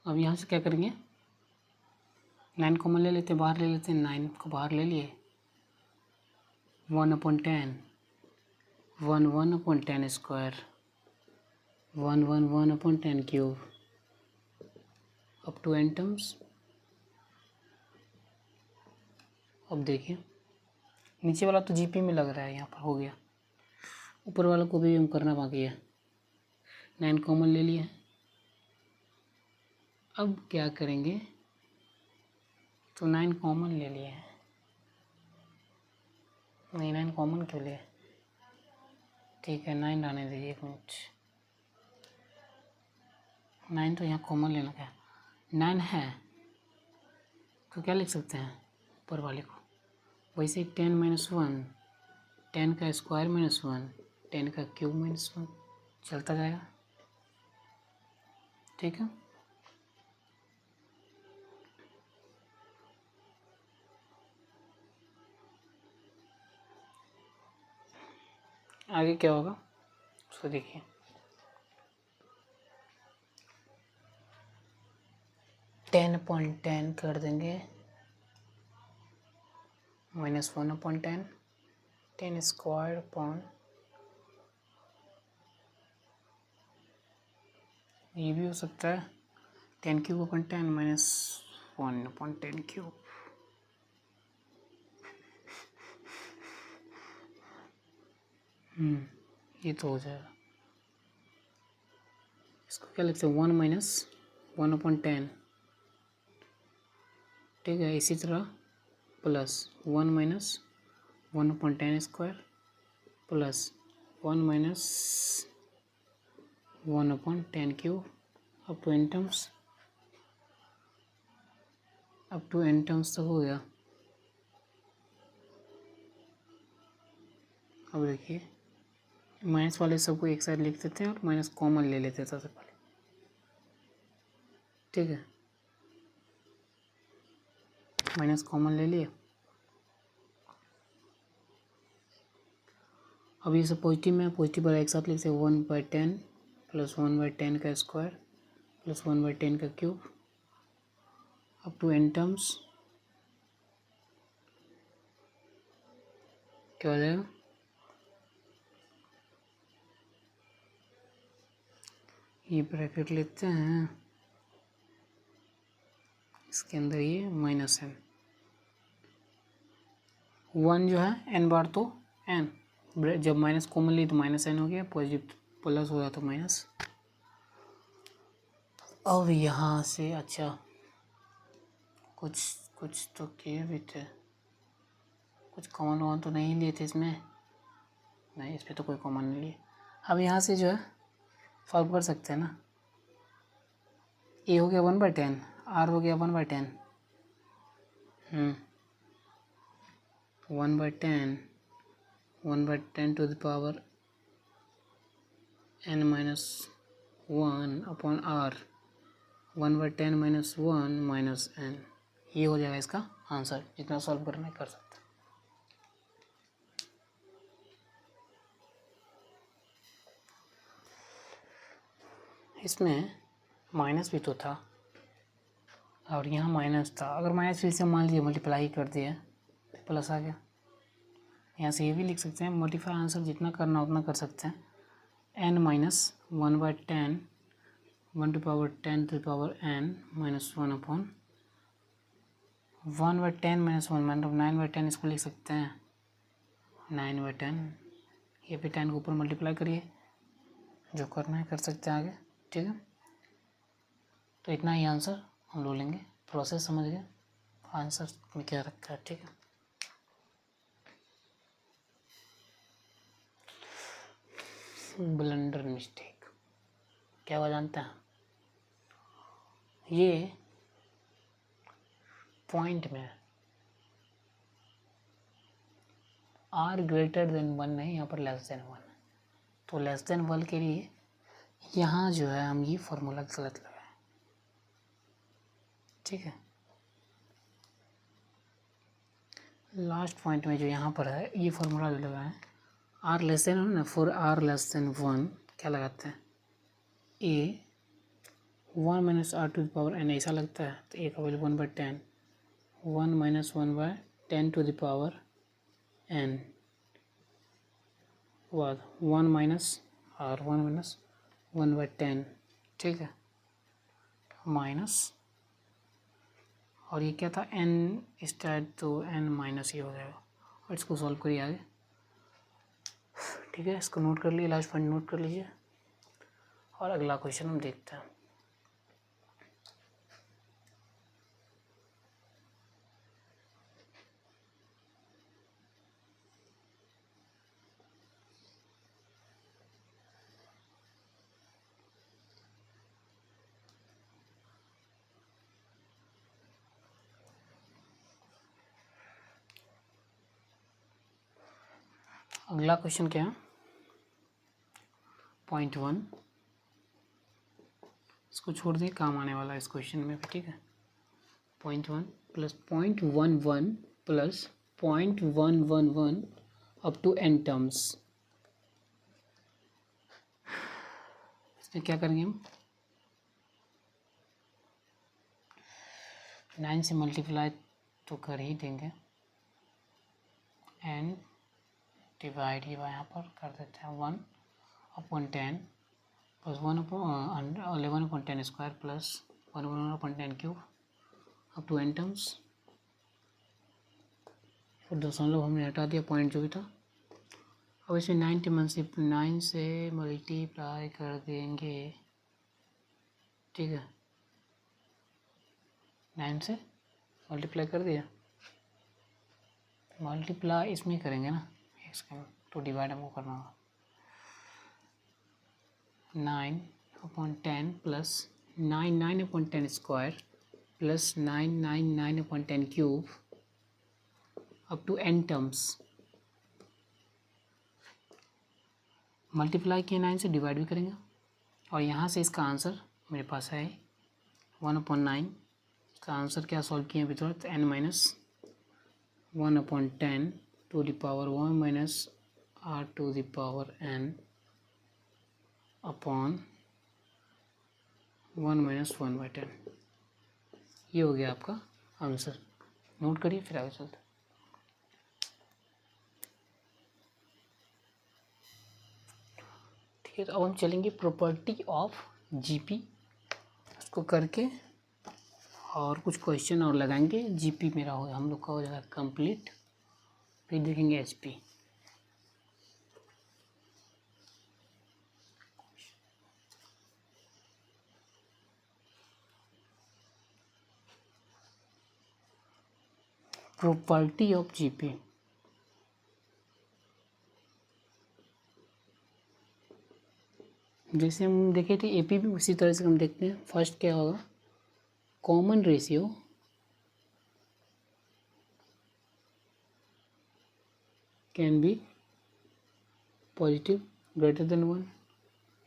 अब यहाँ से क्या करेंगे, 9 कॉमन ले लेते हैं, बाहर ले लेते हैं, 9 को बाहर ले लिए, 1/10 1/10 square 1/10 cube up to n terms. अब देखिए नीचे वाला तो GP में लग रहा है, यहाँ पर हो गया, ऊपर वाला को भी हम करना बाकी है। 9 कॉमन ले लिए, अब क्या करेंगे, तो 9 कॉमन ले लिए हैं, नहीं 9 कॉमन क्यों लिए, ठीक है 9 आने दीजिए, एक मिनट, 9 तो यहाँ कॉमन लेना क्या, 9 है तो क्या लिख सकते हैं ऊपर वाले को, वैसे 10 - 1 10 का स्क्वायर -1 10 का क्यूब -1 चलता जाएगा। ठीक है, आगे क्या होगा उसको देखिए, 10/10 कर देंगे -1/10 10 स्क्वायर अपॉन, ये भी हो सकता है 10 क्यूब अपॉन 10 -1/10 क्यूब। ये तो हो जाएगा, इसको क्या लिखते हैं 1 - 1/10। ठीक है, इसी तरह plus 1 - 1/10 square plus 1 - 1/10 cube up to n terms, up to n terms तक हो गया। अब देखिए माइनस वाले सबको एक साइड लिख देते हैं और माइनस कॉमन ले लेते हैं सबसे पहले। ठीक है, माइनस कॉमन ले लिए, अब ये सब पॉजिटिव में, पॉजिटिव वाला एक साथ लिखते हैं 1/10 प्लस 1/10 का स्क्वायर प्लस 1/10 का cube up to n terms, क्या हो जाएगा, ये ब्रैकेट लेते हैं, इसके अंदर ये -n, 1 जो है n बार तो n, जब माइनस कॉमन ली तो -n हो गया, पॉजिटिव प्लस हो गया तो माइनस। अब यहाँ से अच्छा कुछ तो किए भी थे, कुछ कॉमन वॉमन तो नहीं लिए थे इसमें, नहीं इस पर तो कोई कॉमन नहीं लिए। अब यहाँ से जो है सॉल्व कर सकते हैं ना, ए हो गया 1/10, आर हो गया 1/10, 1/10 1/10 to the power n minus 1 upon r, 1/10 minus 1 minus n, ये हो जाएगा इसका आंसर। जितना सॉल्व करना है कर सकते हैं। इसमें माइनस भी तो था और यहाँ माइनस था। अगर माइनस फिर से मान लीजिए मल्टीप्लाई कर दिया प्लस आ गया। यहाँ से ये भी लिख सकते हैं, मल्टीप्लाई आंसर जितना करना उतना कर सकते हैं। n minus 1/10 1 to power 10 to power n minus 1 upon 1/10 minus 1 मतलब 9/10, इसको लिख सकते हैं 9/10। ये भी 10 के ऊपर मल्टीप्लाई करिए, जो करना है कर सकते हैं आगे। ठीक है, तो इतना ही आंसर हम लोग लेंगे। प्रोसेस समझ गए आंसर में क्या रखा है। ठीक है, ब्लंडर मिस्टेक क्या हुआ जानते हैं? ये पॉइंट में r ग्रेटर देन 1 नहीं, यहाँ पर लेस देन 1। तो लेस देन 1 के लिए यहाँ जो है हम ये फॉर्मूला गलत लगाए। ठीक है, लास्ट पॉइंट में जो यहाँ पर है ये फॉर्मूला जो लगाए r लेस देन ना, फॉर r लेस देन 1 क्या लगाते हैं? a 1 minus r to the power n ऐसा लगता है, तो a का value 1/10, 1 minus 1/10 to the power n, बाद 1 माइनस r 1 माइनस 1/10। ठीक है, माइनस, और ये क्या था n स्टार्ट, तो n माइनस ये हो जाएगा। और इसको सॉल्व करिए आगे। ठीक है, इसको नोट कर लीजिए, लास्ट पॉइंट नोट कर लीजिए और अगला क्वेश्चन हम देखते हैं। अगला क्वेश्चन क्या है? पॉइंट 1, इसको छोड़ दें, काम आने वाला है इस क्वेश्चन में भी। ठीक है, point 1 plus 0.11 plus 0.111 up to n terms. इसमें क्या करेंगे हम? 9 से मल्टीप्लाई तो कर ही देंगे, n डिवाइड ये यहाँ पर कर देते हैं 1/10 plus 11/10 square plus 1/10 cube up to n terms. और दशमलव हमने हटा दिया, पॉइंट जो भी था। अब इसमें 9 से मल्टीप्लाई कर देंगे। ठीक है, 9 से मल्टीप्लाई कर दिया, मल्टीप्लाई इसमें करेंगे ना, इसका तो डिवाइड हमको करना होगा। 9/10 plus 9/10 square plus 9/10 cube up to n terms. Multiply किए 9 से, डिवाइड भी करेंगे, और यहाँ से इसका आंसर मेरे पास है 1/9। इसका आंसर क्या सॉल्व किए अभी थोड़ा, तो n minus 1/10 to the power 1 minus r to the power n upon 1 minus 1/10। ये हो गया आपका आंसर। नोट करिए, फिर आगे चलते। ठीक है, तो अब हम चलेंगे प्रॉपर्टी ऑफ जीपी, उसको करके और कुछ क्वेश्चन और लगाएंगे। जीपी मेरा हो, हम लोग का हो जाएगा कंप्लीट। फिर देखेंगे एचपी। प्रॉपर्टी ऑफ जीपी, जैसे हम देखे थे एपी भी उसी तरह से हम देखते हैं। फर्स्ट क्या होगा, common ratio can be positive greater than 1,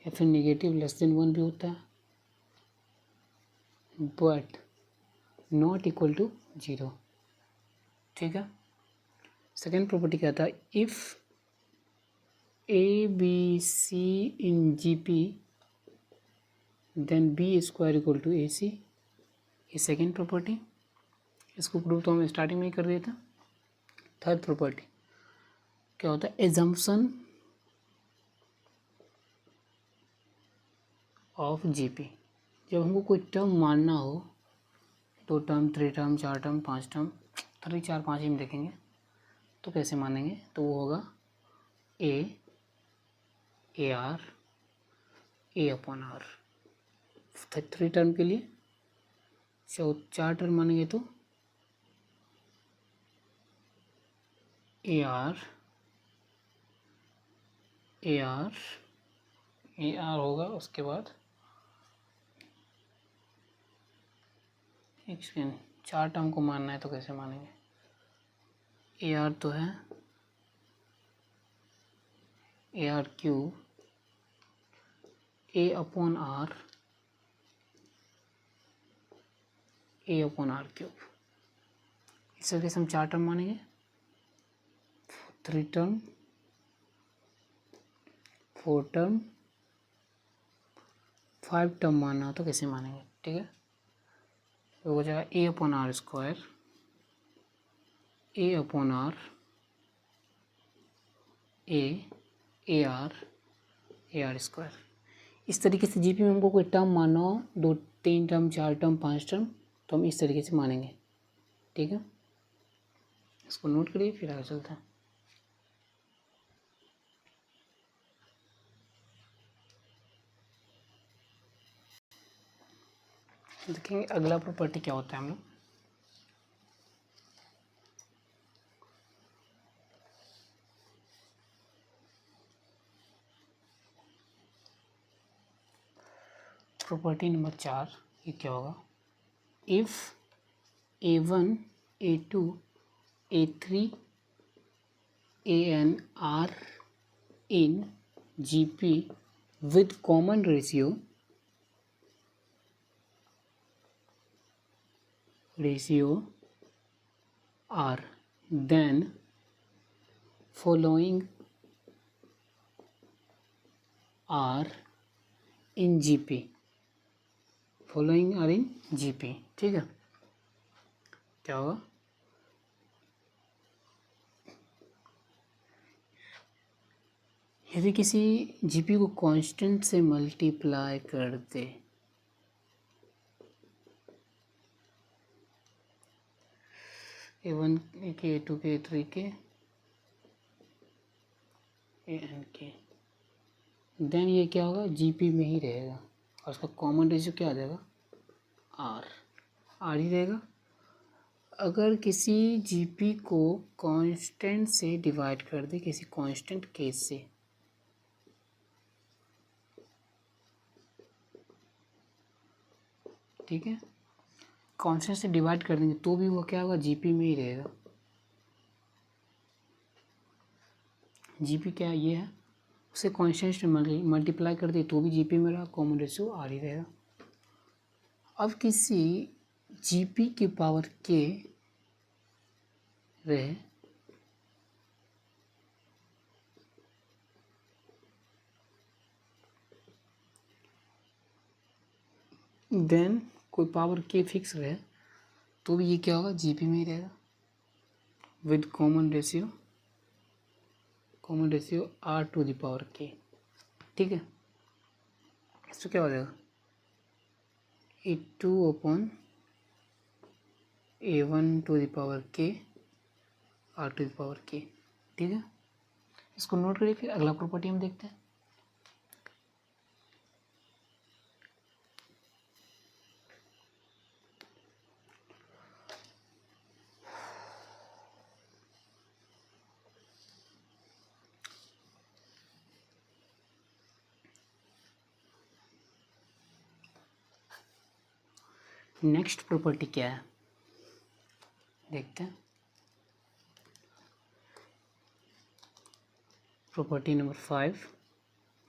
या फिर नेगेटिव लेस देन 1 भी होता है, बट नॉट इक्वल टू 0। ठीक है। सेकेंड प्रॉपर्टी क्या था, if A B C in G P then B square equal to A C. ये सेकेंड प्रॉपर्टी, इसको प्रूव तो हम स्टार्टिंग में ही कर दिया था। थर्ड प्रॉपर्टी क्या होता है, एजम्पशन ऑफ जीपी। जब हमको कोई टर्म मानना हो, 2 टर्म, 3 टर्म, 4 टर्म, 5 टर्म, 3, 4, 5 ही में देखेंगे तो कैसे मानेंगे, तो वो होगा a r a upon r. 3 term के लिए 4 टर्म मानेंगे तो ए आर होगा। उसके बाद एक सेकेंड, 4 टर्म को मानना है तो कैसे मानेंगे, ए आर तो है a r cube a upon r cube. इस तरीके से हम 4 टर्म मानेंगे। 3 टर्म, 4 टर्म, 5 टर्म मानना हो तो कैसे मानेंगे। ठीक है, तो हो जाएगा A upon R square A upon R A are square. इस तरीके से जीपी में हमको कोई टर्म मानना हो, 2, 3 टर्म, 4 टर्म, 5 टर्म, तो हम इस तरीके से मानेंगे। ठीक है, इसको नोट करिए फिर आगे चलते हैं। देखेंगे अगला प्रॉपर्टी क्या होता है हम लोग। प्रॉपर्टी नंबर 4, ये क्या होगा, if A1, A2, A3, AN are in GP with common ratio R, then following are in GP। ठीक है, क्या होगा, यदि किसी जीपी को कांस्टेंट से मल्टीप्लाई कर दे, A1 के, A2 के, A3 के, AN के, देन ये क्या होगा, जीपी में ही रहेगा और उसका कॉमन रेशियो क्या आ जाएगा, आर ही रहेगा। अगर किसी जीपी को कांस्टेंट से डिवाइड कर दे, किसी कांस्टेंट केस से, ठीक है, कांस्टेंट से डिवाइड कर देंगे तो भी वो क्या होगा, जीपी में ही रहेगा। जीपी क्या ये है, उसे कांस्टेंट से मल्टीप्लाई कर दे तो भी जीपी में रहा, कॉमन रेशियो आर ही रहेगा। अब किसी जीपी की पावर के रहे, देन कोई पावर के फिक्स रहे तो भी ये क्या होगा, जीपी में ही रहेगा with common ratio r to the power k. ठीक है, इसमें क्या हो जाएगा, A2 अपॉन A1 to the power k r to the power k. ठीक है, इसको नोट करिए फिर अगला प्रॉपर्टी हम देखते हैं। नेक्स्ट प्रॉपर्टी क्या है देखते हैं। प्रॉपर्टी नंबर 5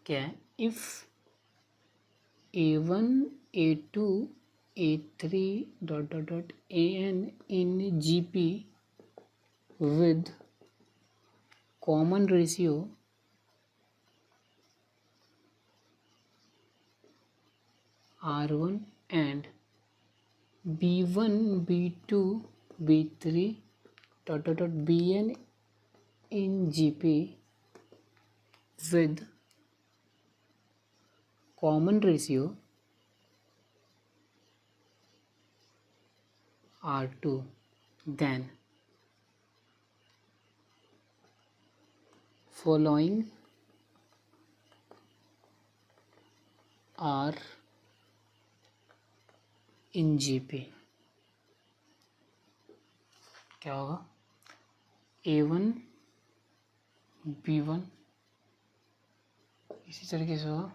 क्या है, if A1 A2 A3 dot dot dot AN in GP with common ratio R1 and B1 B2 B3 dot dot dot BN in GP with common ratio R2, then following are in GP। क्या होगा? A1 B1 इसी तरीके से होगा,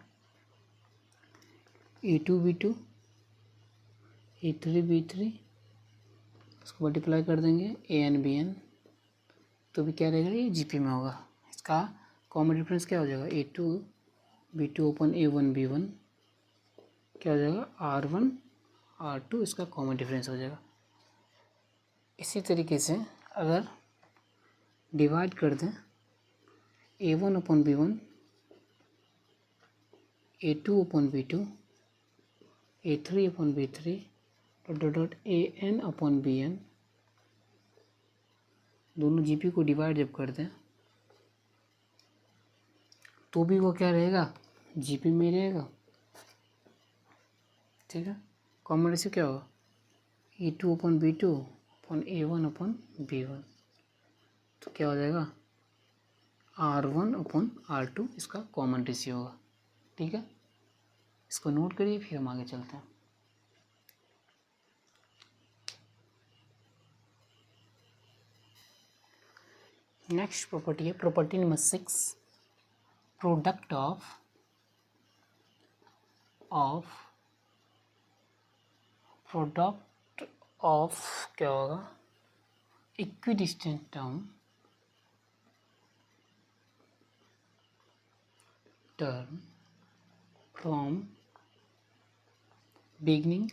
A2 B2 A3 B3, इसको मल्टीप्लाई कर देंगे AN BN, तो भी क्या रहेगा, ये GP में होगा। इसका कॉमन डिफरेंस क्या हो जाएगा, A2 B2 अपन A1 B1 क्या हो जाएगा, R1 R2, इसका कॉमन डिफरेंस हो जाएगा। इसी तरीके से अगर डिवाइड कर दें A1 upon B1 A2 upon B2 A3 upon B3 dot dot AN upon BN, दोनों GP को डिवाइड जब कर दें तो भी वो क्या रहेगा, GP में रहेगा। ठीक है, कॉमन रेशियो क्या होगा, A2 अपन B2 अपन A1 अपन B1, तो क्या हो जाएगा, R1 अपन R2, इसका कॉमन रेशियो होगा। ठीक है, इसको नोट करिए, फिर हम आगे चलते हैं। नेक्स्ट प्रॉपर्टी है प्रॉपर्टी नंबर 6, प्रोडक्ट ऑफ क्या होगा, equidistant term from beginning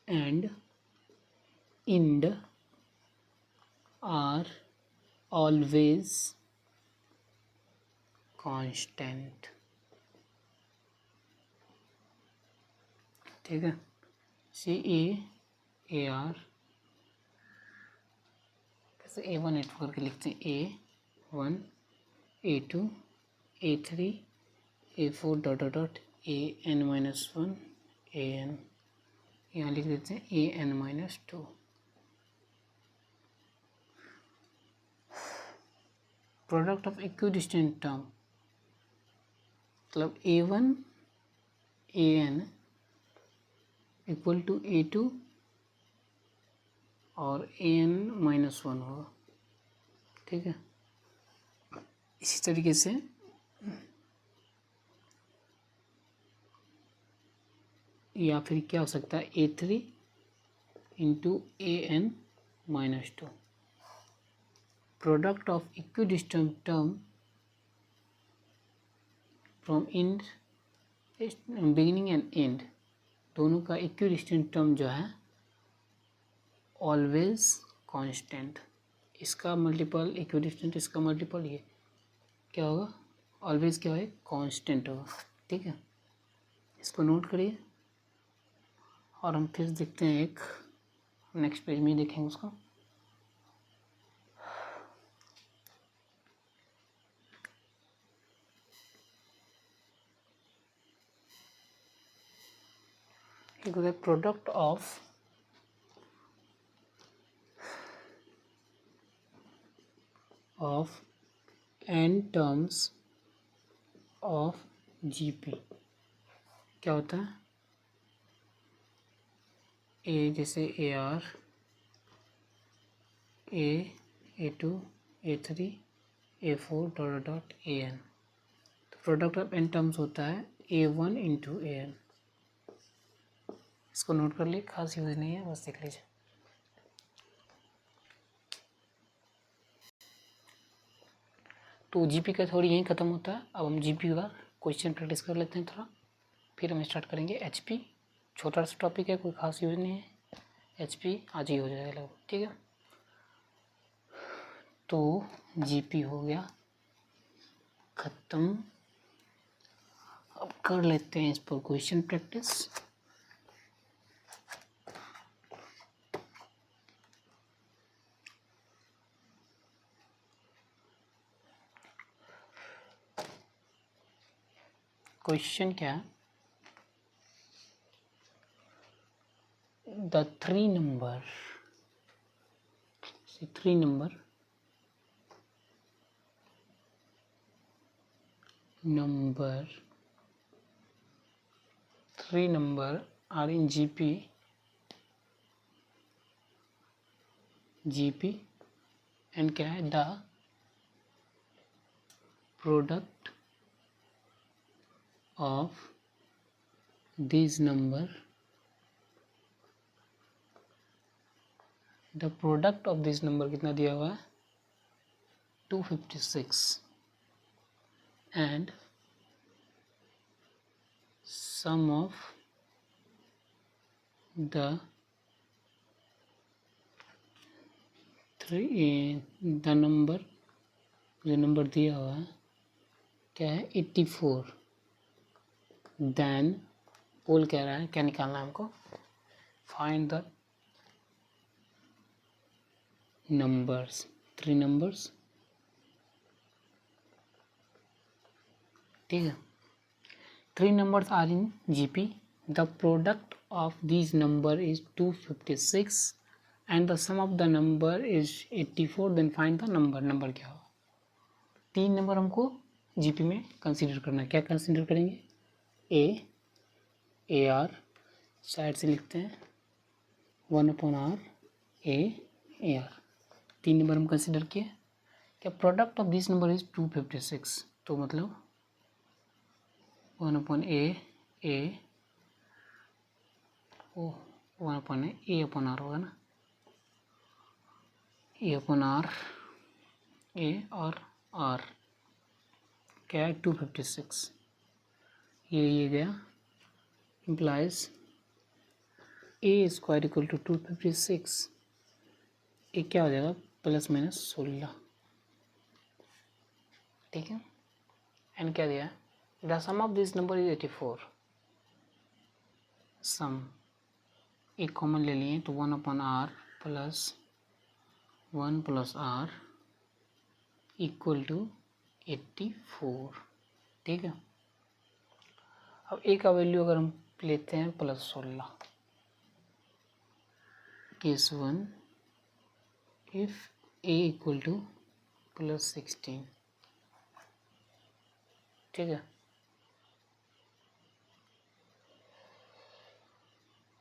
and end are always constant। ठीक है, AR कैसे A1 A2 करके लिखते हैं, A1 A2 A3 A4 dot dot dot AN-1 AN, यहाँ लिख देते हैं AN-2। Product of equidistant term मतलब A1 AN equal to A2 और AN-1 होगा। ठीक है, इसी तरीके से या फिर क्या हो सकता है, A3 into AN-2, product of equidistant term from and beginning and and, दोनों का इक्विडिस्टेंट टर्म जो है ऑलवेज कांस्टेंट, इसका मल्टीपल इक्विडिस्टेंट, इसका मल्टीपल, ये क्या होगा, ऑलवेज क्या है, कांस्टेंट होगा। ठीक है, इसको नोट करिए और हम फिर देखते हैं, एक नेक्स्ट पेज में देखेंगे उसको। the product of n terms of GP क्या होता है, A जैसे AR A2 A3 A4 dot dot AN, तो प्रोडक्ट ऑफ n टर्म्स होता है A1 इंटू AN। इसको नोट कर लिए, खास यूज नहीं है, बस देख लीजिए। तो GP का थोड़ी यहीं ख़त्म होता है। अब हम GP का क्वेश्चन प्रैक्टिस कर लेते हैं थोड़ा, फिर हम स्टार्ट करेंगे। एचपी छोटा सा टॉपिक है, कोई खास यूज नहीं है, एचपी आज ही हो जाएगा लगभग, ठीक है। तो जीपी हो गया ख़त्म। अब कर लेते हैं इस पर क्वेश्चन प्रैक्टिस। क्वेश्चन क्या है, the three number are in GP and क्या है, the product of this number, the product of this number कितना दिया हुआ है 256 and sum of the the number, जो नंबर दिया हुआ है क्या है 84। देन पोल कह रहा है, क्या निकालना है हमको, फाइंड द नंबर्स, 3 नंबर्स, ठीक है। 3 numbers are in GP. The product of these number is 256 and the sum of the number is 84. Then find the number. Number क्या हो, 3 नंबर हमको जीपी में कंसीडर करना है। क्या कंसीडर करेंगे, ए आर साइड से लिखते हैं 1/r ए आर, 3 नंबर हम कंसीडर किए। क्या product of this number is 256, तो मतलब 1/a ओ 1/a/r होगा ना, a/r ए और आर क्या है 256, ये गया, इम्प्लाइज a² इक्वल टू 256, ये क्या हो जाएगा +-16, ठीक है। एंड क्या दिया है, the sum of this number is 84, सम एक कॉमन ले लिए तो 1/r plus 1+r equal to 84, ठीक है। अब ए का वैल्यू अगर हम लेते हैं +16, case 1 if a equal to +16, ठीक है।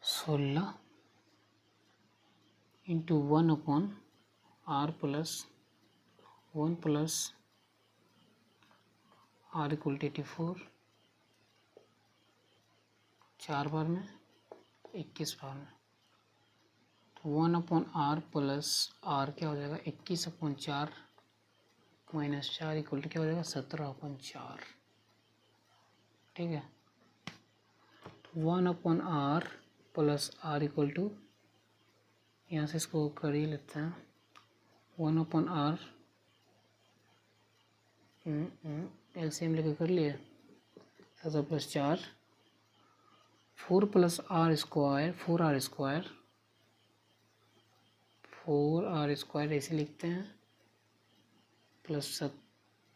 16 into 1/r plus 1+r equal to 84, 4 बार में 21 बार में, तो 1/r प्लस r क्या हो जाएगा 21/4 -4 इक्वल टू क्या हो जाएगा 17/4, ठीक है। 1/r plus r equal to, यहाँ से इसको कर ही लेते हैं, 1/r एलसीएम लेके कर लिए 7+4, 4+r स्क्वायर 4r स्क्वायर ऐसे लिखते हैं,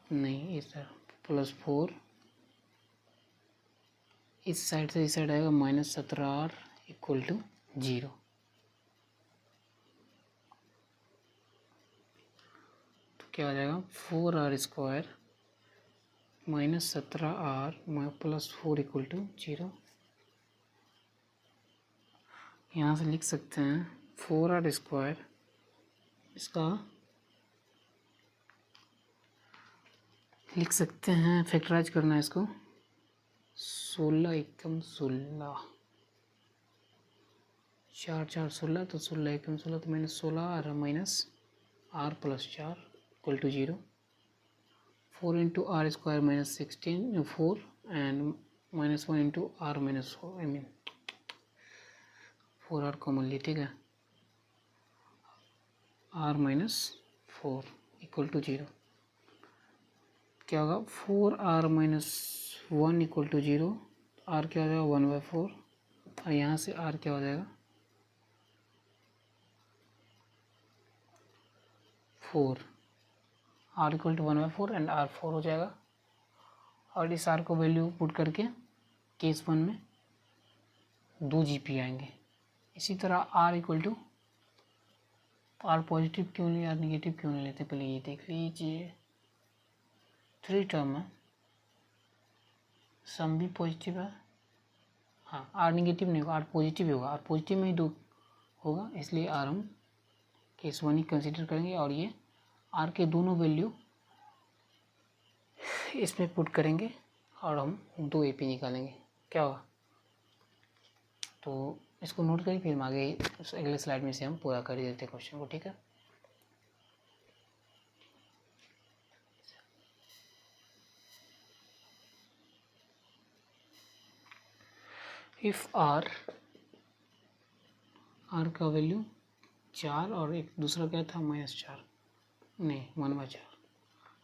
नहीं इस तरह +4, इस साइड से इस साइड आएगा -17r इक्वल टू 0, तो क्या आ जाएगा 4r square -17r +4 equal to 0। यहाँ से लिख सकते हैं 4r स्क्वायर, इसका लिख सकते हैं, फैक्टराइज करना है इसको, 16 एकम 16, 4×4 16, तो 16 एकम 16, तो -16 और -r + 4 equal to 0, 4 × r² -16 4 and -1 into R minus 4, I mean 4r commonly, ठीक है, r माइनस 4 इक्वल टू 0। क्या होगा 4r minus 1 equal to 0, r क्या हो जाएगा 1/4 और यहाँ से r क्या हो जाएगा 4, r equal to 1/4 and r 4 हो जाएगा। और इस r को वैल्यू पुट करके केस 1 में 2 GP आएंगे। इसी तरह r equal to, r positive क्यों नहीं, r निगेटिव क्यों नहीं लेते, पहले ये देख लीजिए। 3 टर्म है, सम भी पॉजिटिव है, हाँ r निगेटिव नहीं होगा, r पॉजिटिव ही होगा, r पॉजिटिव में ही 2 होगा, इसलिए r हम केस 1 ही कंसिडर करेंगे। और ये r के दोनों वैल्यू इसमें पुट करेंगे और हम 2 AP निकालेंगे, क्या होगा। तो इसको नोट करिए, फिर हम आगे अगले स्लाइड में से हम पूरा कर देते हैं क्वेश्चन को, ठीक है। इफ r का वैल्यू 4 और एक दूसरा क्या था -4, नहीं 1/4,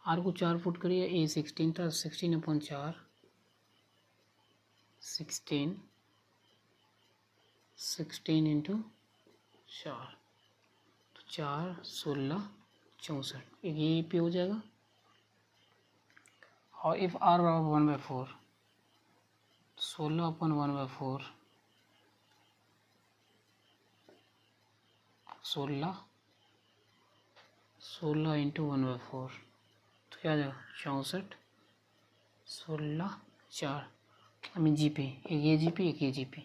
r को 4 पुट करिए, a 16 था, 16/4 16 इंटू 4, तो 4 16 64, ये पे हो जाएगा। और इफ r बराबर 1/4, 16/1/4 16 इंटू 1/4, तो क्या आ जाएगा 64 16 4, आई मीन GP, एक ये GP एक ये GP।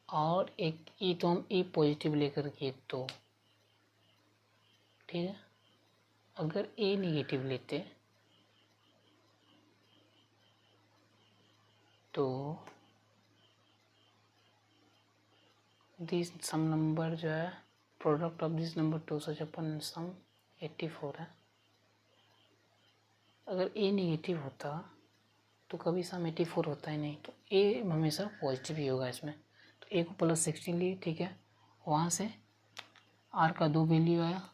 और एक ये तो हम ए पॉजिटिव लेकर के, तो ठीक है, अगर ए नेगेटिव लेते तो दिस सम नंबर जो है, प्रोडक्ट ऑफ दिस नंबर 2 सच अपन सम 84 है। अगर ए नेगेटिव होता तो कभी सम 84 होता ही नहीं, तो ए हमेशा पॉजिटिव ही होगा इसमें। तो ए को +16 लिए, ठीक है, वहाँ से आर का 2 वैल्यू आया,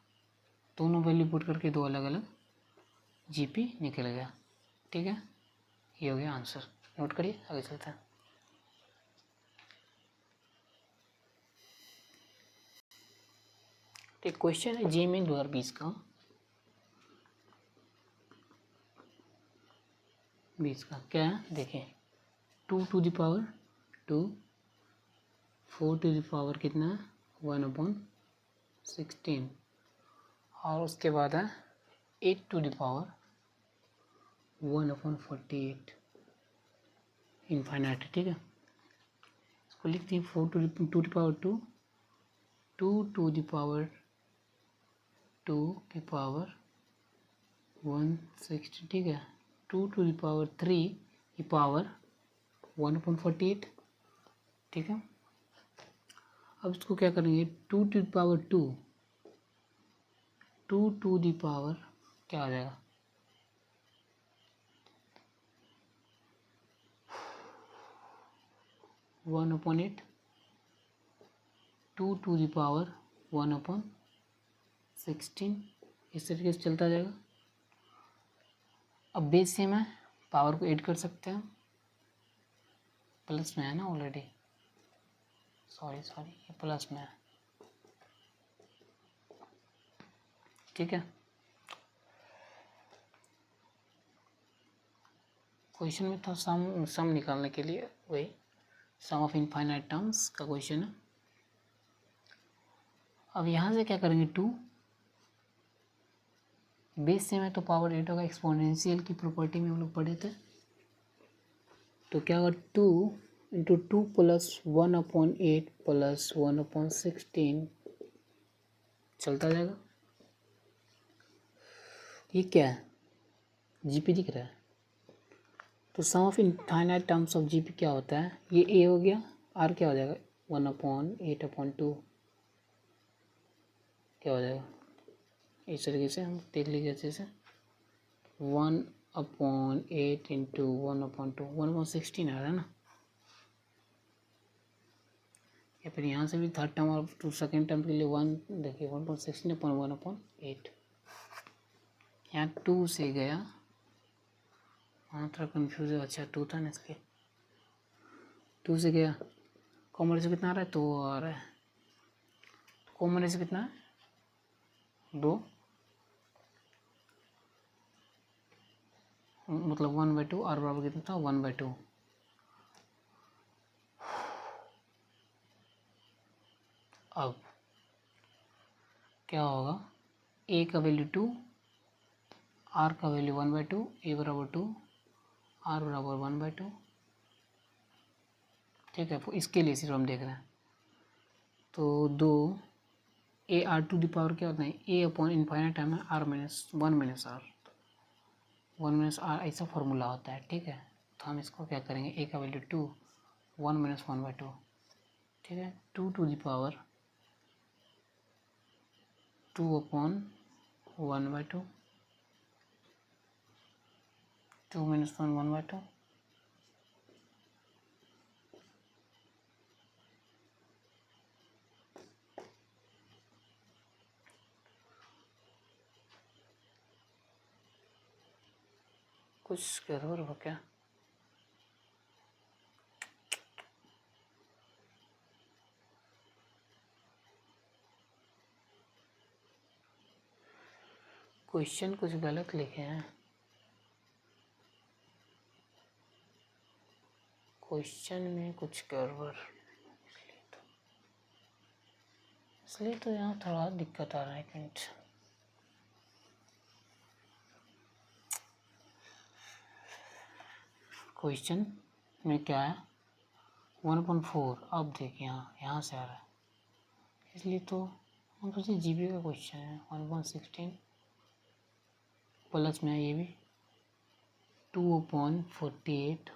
दोनों वैल्यू पुट करके 2 अलग अलग GP निकल गया, ठीक है, ये हो गया आंसर। नोट करिए, आगे चलते हैं। एक क्वेश्चन है JEE में 2020 का, 20 का क्या है देखिए, 2 to the power 2, 4 to the power कितना है 1/16, और उसके बाद है 8 टू द पावर 1/48 इनफाइनाइट, ठीक है। इसको लिखते हैं 4 to the power 2, 2 to the power 2 की पावर 160, ठीक है, 2 टू द पावर 3 की पावर 1/48, ठीक है। अब इसको क्या करेंगे, 2 to the power 2, 2 to the power क्या आ जाएगा 1/8, 2 टू द पावर 1/16, इस तरीके से चलता जाएगा। अब बेस सेम है, पावर को ऐड कर सकते हैं, प्लस में है ना ऑलरेडी, सॉरी ये प्लस में है, ठीक है। क्वेश्चन में था सम निकालने के लिए, वही सम ऑफ इनफाइनाइट टर्म्स का क्वेश्चन है। अब यहाँ से क्या करेंगे, 2 बेस सेम है तो पावर 8 होगा, एक्सपोनेंशियल की प्रॉपर्टी में हम लोग पढ़े थे। तो क्या होगा 2 इंटू 2 प्लस 1/8 प्लस 1/16 चलता जाएगा। ये क्या है, GP दिख रहा है, तो sum of infinite terms of GP क्या होता है, ये A हो गया, R क्या हो जाएगा 1/8/2 क्या हो जाएगा, इस तरीके से हम देख लीजिए अच्छे से। 1/8 इंटू 1/2 1/16 आ रहा है ना, या फिर यहाँ से भी थर्ड टर्म और टू सेकेंड टर्म के लिए 1 देखिए 1/16/1/8। यहाँ 2 से गया, वहाँ थोड़ा कन्फ्यूज है, अच्छा 2 था ना इसलिए 2 से गया, कॉमन रेशियो कितना आ रहा है 2 आ रहा है, कॉमन रेशियो कितना है 2, मतलब 1/2, और बराबर कितना था 1/2। अब क्या होगा, ए का वैल्यू 2, आर का वैल्यू 1/2, ए बराबर 2, आर बराबर 1/2। ठीक है, इसके लिए सिर्फ हम देख रहे हैं। तो 2 a r to the power क्या होता है, ए अपॉन इनफाइनाइट टाइम है r minus 1 minus r, 1 minus r ऐसा फॉर्मूला होता है। ठीक है, तो हम इसको क्या करेंगे, ए का वैल्यू 2, 1 माइनस 1/2। ठीक है, 2 to the power 2 upon 1/2, 2 minus 1 1/2। कुछ गड़बड़ हो क्या, क्वेश्चन कुछ गलत लिखे हैं, क्वेश्चन में कुछ गड़बड़, इसलिए तो यहाँ थोड़ा दिक्कत आ रहा है। एक मिनट, क्वेश्चन में क्या है 1/4, अब देखिए यहाँ से आ रहा है, इसलिए तो हम सोचे जीबी का क्वेश्चन है। 1/16 प्लस में है ये भी 2/48।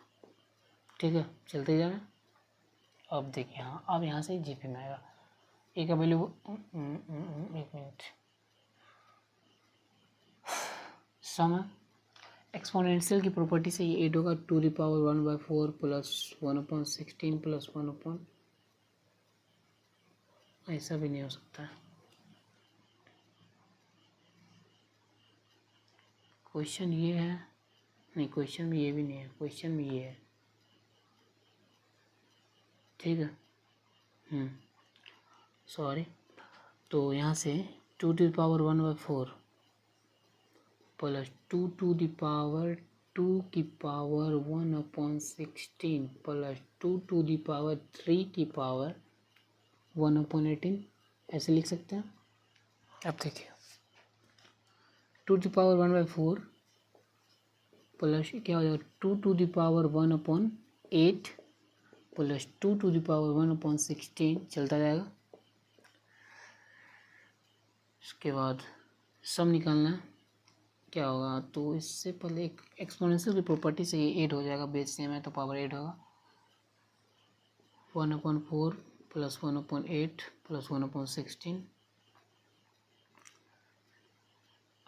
ठीक है, चलते जा रहे हैं। अब देखिए हाँ, अब यहाँ से जीपी में आएगा, ए का वैल्यू एक मिनट, सम एक्सपोनेंशियल की प्रॉपर्टी से ये 8 होगा 2 द पावर 1/4 प्लस 1/16 प्लस 1 ऐसा भी नहीं हो सकता है। क्वेश्चन ये है, नहीं क्वेश्चन में ये भी नहीं है, क्वेश्चन में ये है। ठीक है, सॉरी, तो यहाँ से 2 to the power 1/4 plus 2 to the power 2 की power 1/16 plus 2 to the power 3 की पावर 1/18 ऐसे लिख सकते हैं। अब देखिए 2 टू द पावर 1/4 प्लस क्या हो जाएगा 2 to the power 1/8 plus 2 to the power 1/16 चलता जाएगा। इसके बाद सम निकालना है, क्या होगा, तो इससे पहले एक एक्सपोनेंशियल की प्रॉपर्टी से ये 8 हो जाएगा, बेस सेम है तो पावर 8 होगा। 1/4 प्लस 1/8 प्लस 1/16।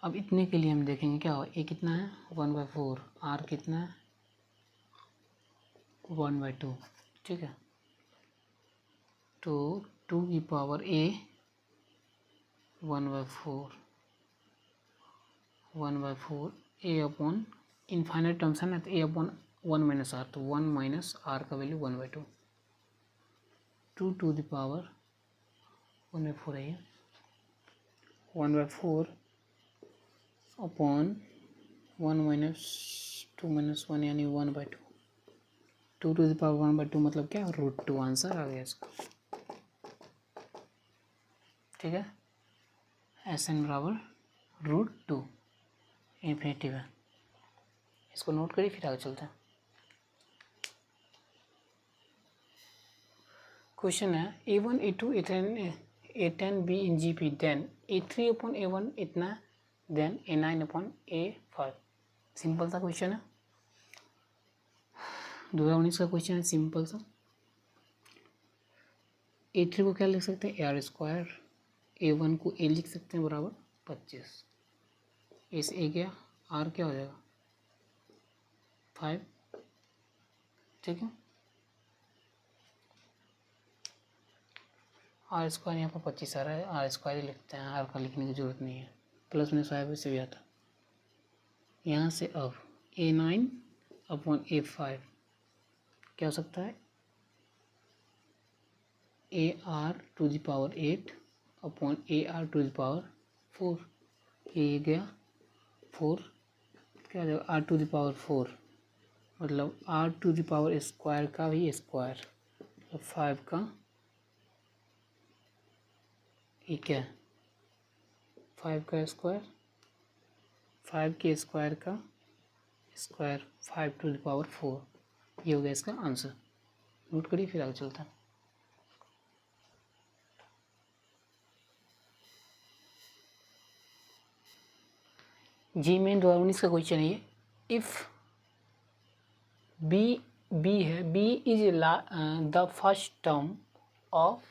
अब इतने के लिए हम देखेंगे क्या होगा, ए कितना है 1/4, आर कितना है 1/2। ठीक है, तो 2 की पावर ए 1/4 ए अपॉन इनफाइनाइट टर्म्स है ना, तो ए अपॉन 1 माइनस आर, तो 1 माइनस आर का वैल्यू 1/2, 2 टू द पावर 1/4 है ये 1/4 अपॉन 1 माइनस 2 माइनस 1 यानी 1/2, 2 टू द पावर 1/2 मतलब क्या √2, आंसर आ गया इसका। ठीक है, SN बराबर √2 इन्फिनेटिव है, इसको नोट करिए फिर आगे चलते हैं। क्वेश्चन है A1 A2 A10 B इन GP देन A3/A1 इतना देन A9/A5। सिंपल सा क्वेश्चन है, 2019 का क्वेश्चन है, सिंपल सा। A3 को क्या लिख सकते हैं AR², A1 को A लिख सकते हैं बराबर 25, ए से ए गया आर क्या हो जाएगा 5, ठीक है। आर स्क्वायर यहाँ पर 25 आ रहा है, आर स्क्वायर ही लिखते हैं, आर का लिखने की ज़रूरत नहीं है। प्लस में फाइव से भी आता यहाँ से। अब A9 अपॉन A5 क्या हो सकता है, AR⁸ अपॉन AR⁴, ये गया 4, क्या हो जाएगा R⁴, मतलब R² का भी स्क्वायर, मतलब 5 का ये क्या है 5 का स्क्वायर, 5 के स्क्वायर का स्क्वायर 5⁴, ये हो गया इसका आंसर। नोट करिए फिर आगे चलता है। जी मेन 2019 का क्वेश्चन है ये। इफ बी है, b is the first term of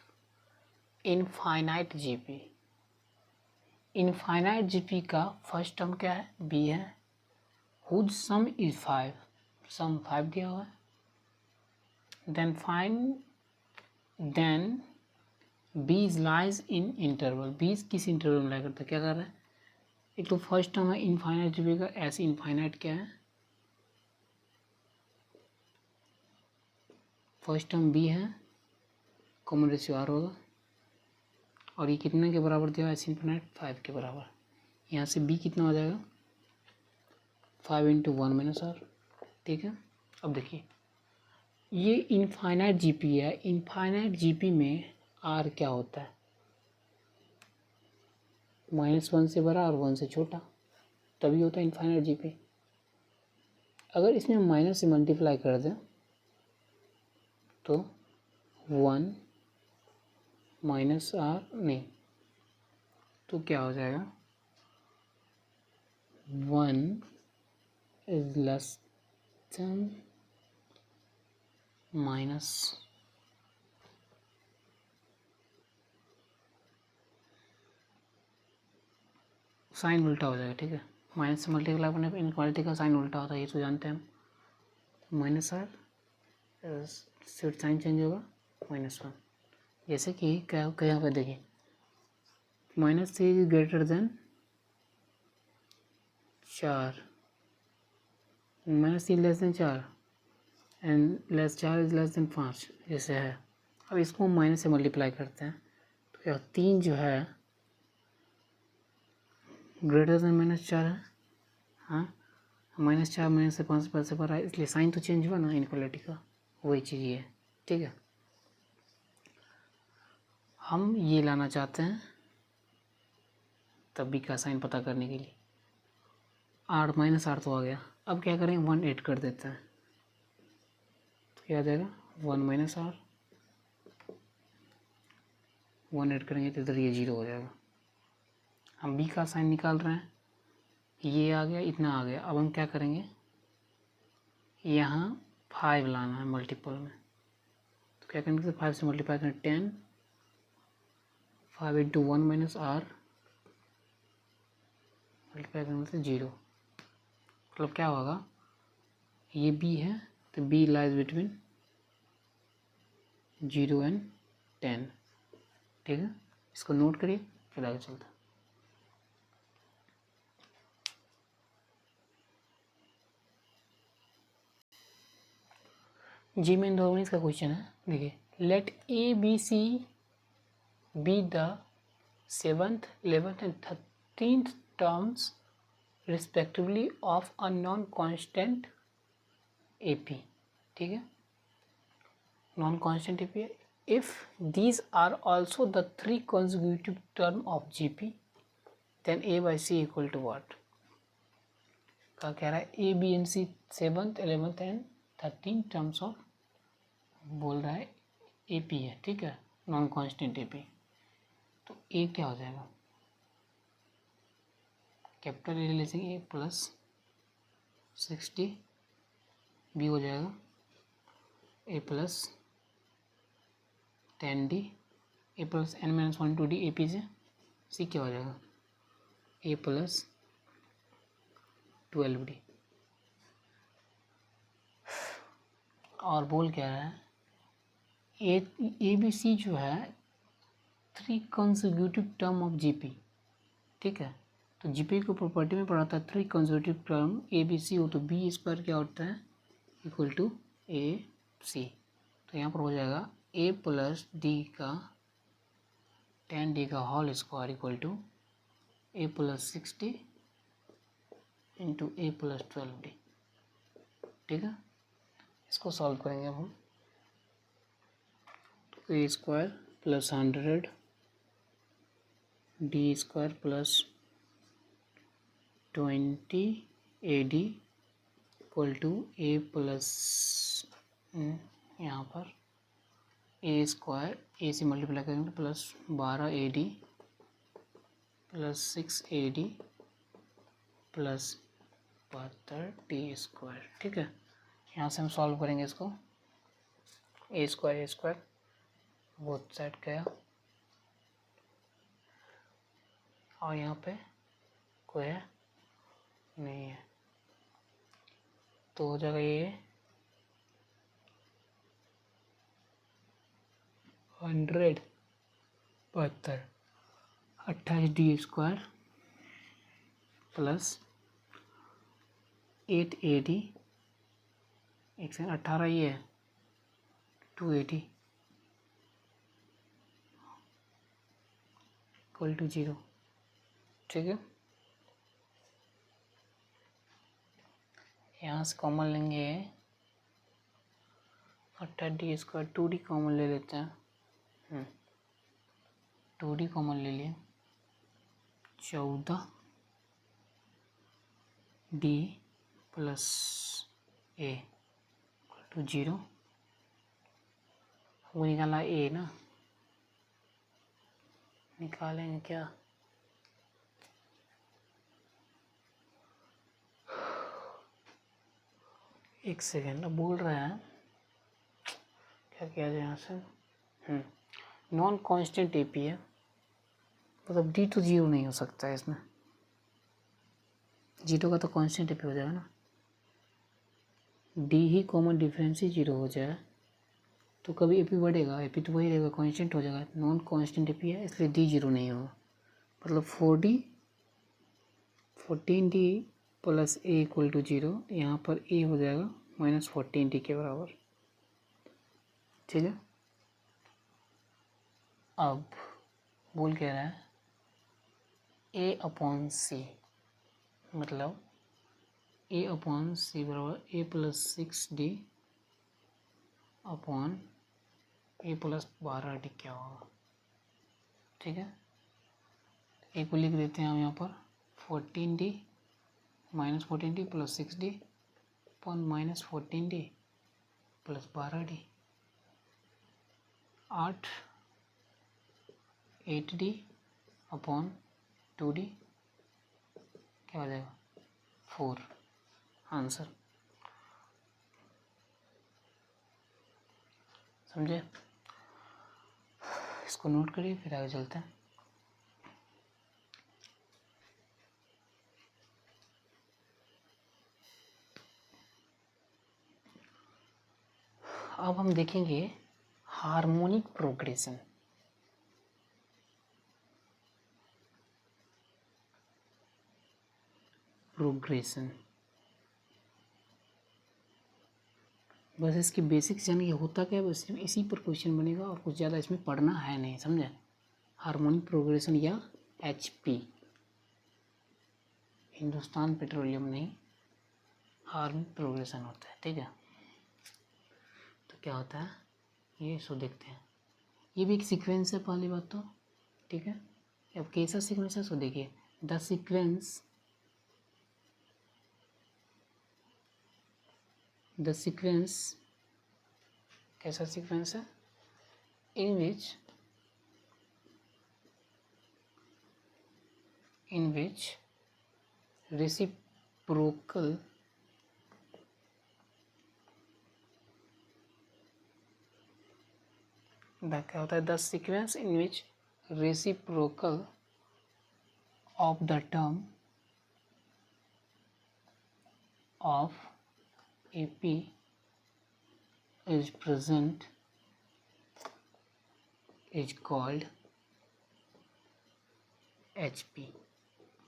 infinite GP. Infinite GP का फर्स्ट टर्म क्या है, बी है। हुज सम इज 5, सम 5 दिया हुआ है। Then b is lies in interval, b किस इंटरवल में लाई करता है, क्या कर रहा है। एक तो फर्स्ट टर्म है इनफाइनाइट जीपी का, ऐसे इनफाइनाइट क्या है, फर्स्ट टर्म बी है, कॉमन रेशियो आर होगा, और ये कितने के बराबर दिया है, ऐसे इनफाइनाइट 5 के बराबर। यहाँ से बी कितना हो जाएगा 5 × 1 - r, ठीक है। अब देखिए ये इनफाइनाइट जीपी है, इनफाइनाइट जीपी में आर क्या होता है, -1 से बड़ा और 1 से छोटा, तभी होता है इनफाइनाइट जीपी। अगर इसमें माइनस से मल्टीप्लाई कर दें तो 1 - r नहीं, तो क्या हो जाएगा 1 is less than minus sign उल्टा हो जाएगा, ठीक है। माइनस से मल्टीप्लाई करने पर इनक्वालिटी का साइन उल्टा होता है, ये तो जानते हैं हम। -r साइन चेंज होगा -1, जैसे कि क्या यहाँ पे देखिए -3 greater than 4, -3 less than 4 and 4 is less then 5, जैसे है। अब इसको हम माइनस से मल्टीप्लाई करते हैं तो क्या 3 जो है ग्रेटर देन -4 है, हाँ -4 से 5 पर से पर है, इसलिए साइन तो चेंज हुआ ना इनक्वालिटी का, वही चीज़ ये है, ठीक है। हम ये लाना चाहते हैं तब भी का साइन पता करने के लिए, R -r तो आ गया। अब क्या करें 1 ऐड कर देते हैं, तो क्या आ जाएगा 1 - r, 1 ऐड करेंगे तो इधर ये 0 हो जाएगा। हम b का साइन निकाल रहे हैं, ये आ गया, इतना आ गया। अब हम क्या करेंगे, यहाँ 5 लाना है मल्टीपल में, तो क्या करेंगे 5 से मल्टीप्लाई करें 10, 5 × 1 - r मल्टीप्लाई करने से 0, मतलब क्या होगा, ये b है तो b लाइज बिटवीन 0 और 10, ठीक है। इसको नोट करिए फिर आगे चलता है। जी मेन 2019 का क्वेश्चन है, देखिए let ABC be the 7th, 11th एंड 13th terms respectively of a non constant AP, ठीक है, नॉन कांस्टेंट AP है। If these are also the 3 consecutive term of GP then A/C equal to what. क्या कह रहा है, A, B and C 7th, 11th एंड 13th टर्म्स ऑफ, बोल रहा है AP है, ठीक है, नॉन कांस्टेंट AP। तो A क्या हो जाएगा, कैपिटल A ले लेंगे, A + 60, B हो जाएगा A + 10D, A + n - 1 2D AP से। C क्या हो जाएगा A + 12D। और बोल क्या रहा है, ए बी सी जो है 3 कंसेक्यूटिव टर्म ऑफ जीपी, ठीक है। तो जीपी को प्रॉपर्टी में पढ़ा था 3 consecutive term a B c हो तो बी स्क्वायर क्या होता है इक्वल टू ए सी। तो यहाँ पर हो जाएगा ए प्लस डी का 10D का whole square equal to A plus 6D into A plus 12D, ठीक है। इसको सॉल्व करेंगे अब हम। तो A square plus 100 D square plus 20AD equal to A plus, यहाँ पर ए स्क्वायर ए से मल्टीप्लाई करेंगे plus 12AD plus 6AD plus 72D square, ठीक है। यहाँ से हम सॉल्व करेंगे इसको, ए स्क्वायर बोथ साइड गया और यहाँ पे कोई है नहीं है, तो हो जाएगा ये 172 28D स्क्वायर प्लस 8AD, एक से 18 ही है 280 इक्वल टू 0, ठीक है। यहाँ से कॉमन लेंगे 18D स्क्वायर 2D कॉमन ले लेते हैं, 2D कॉमन ले लिए 14D प्लस ए टू 0, वो निकाला ए ना, निकालेंगे क्या, एक सेकेंड बोल रहे हैं क्या किया जाए यहाँ से। नॉन कांस्टेंट एपी है, मतलब डी तो 0 नहीं हो सकता है इसमें, 0 का तो कांस्टेंट एपी हो जाएगा ना, डी ही कॉमन डिफरेंस ही 0 हो जाए तो कभी एपी बढ़ेगा, एपी तो वही रहेगा कांस्टेंट हो जाएगा, नॉन कांस्टेंट एपी है इसलिए डी 0 नहीं होगा, मतलब 14D plus A equal to 0, यहाँ पर ए हो जाएगा माइनस 14D के बराबर, ठीक है। अब बोल कह रहा है ए अपॉन सी, मतलब ए अपॉन सी बराबर ए प्लस 6D अपॉन ए प्लस 12D क्या होगा, ठीक है। ए को लिख देते हैं हम यहाँ पर 14D minus 14D plus 6D upon minus 14D plus 12D, 8D upon 2D क्या हो जाएगा 4, आंसर। समझे, इसको नोट करिए फिर आगे चलते हैं। अब हम देखेंगे हार्मोनिक प्रोग्रेशन। बस इसकी बेसिक्स जानिए होता क्या है, बस इसी पर क्वेश्चन बनेगा और कुछ ज़्यादा इसमें पढ़ना है नहीं, समझे। हार्मोनिक प्रोग्रेशन या HP, हिंदुस्तान पेट्रोलियम नहीं, हार्मोनिक प्रोग्रेशन होता है, ठीक है। तो क्या होता है ये इसको देखते हैं, ये भी एक सीक्वेंस है पहली बात तो, ठीक है। अब कैसा सीक्वेंस है सो देखिए, द सीक्वेंस कैसा सीक्वेंस है, in which reciprocal क्या होता है, the sequence in which reciprocal of the term of AP is present is called HP.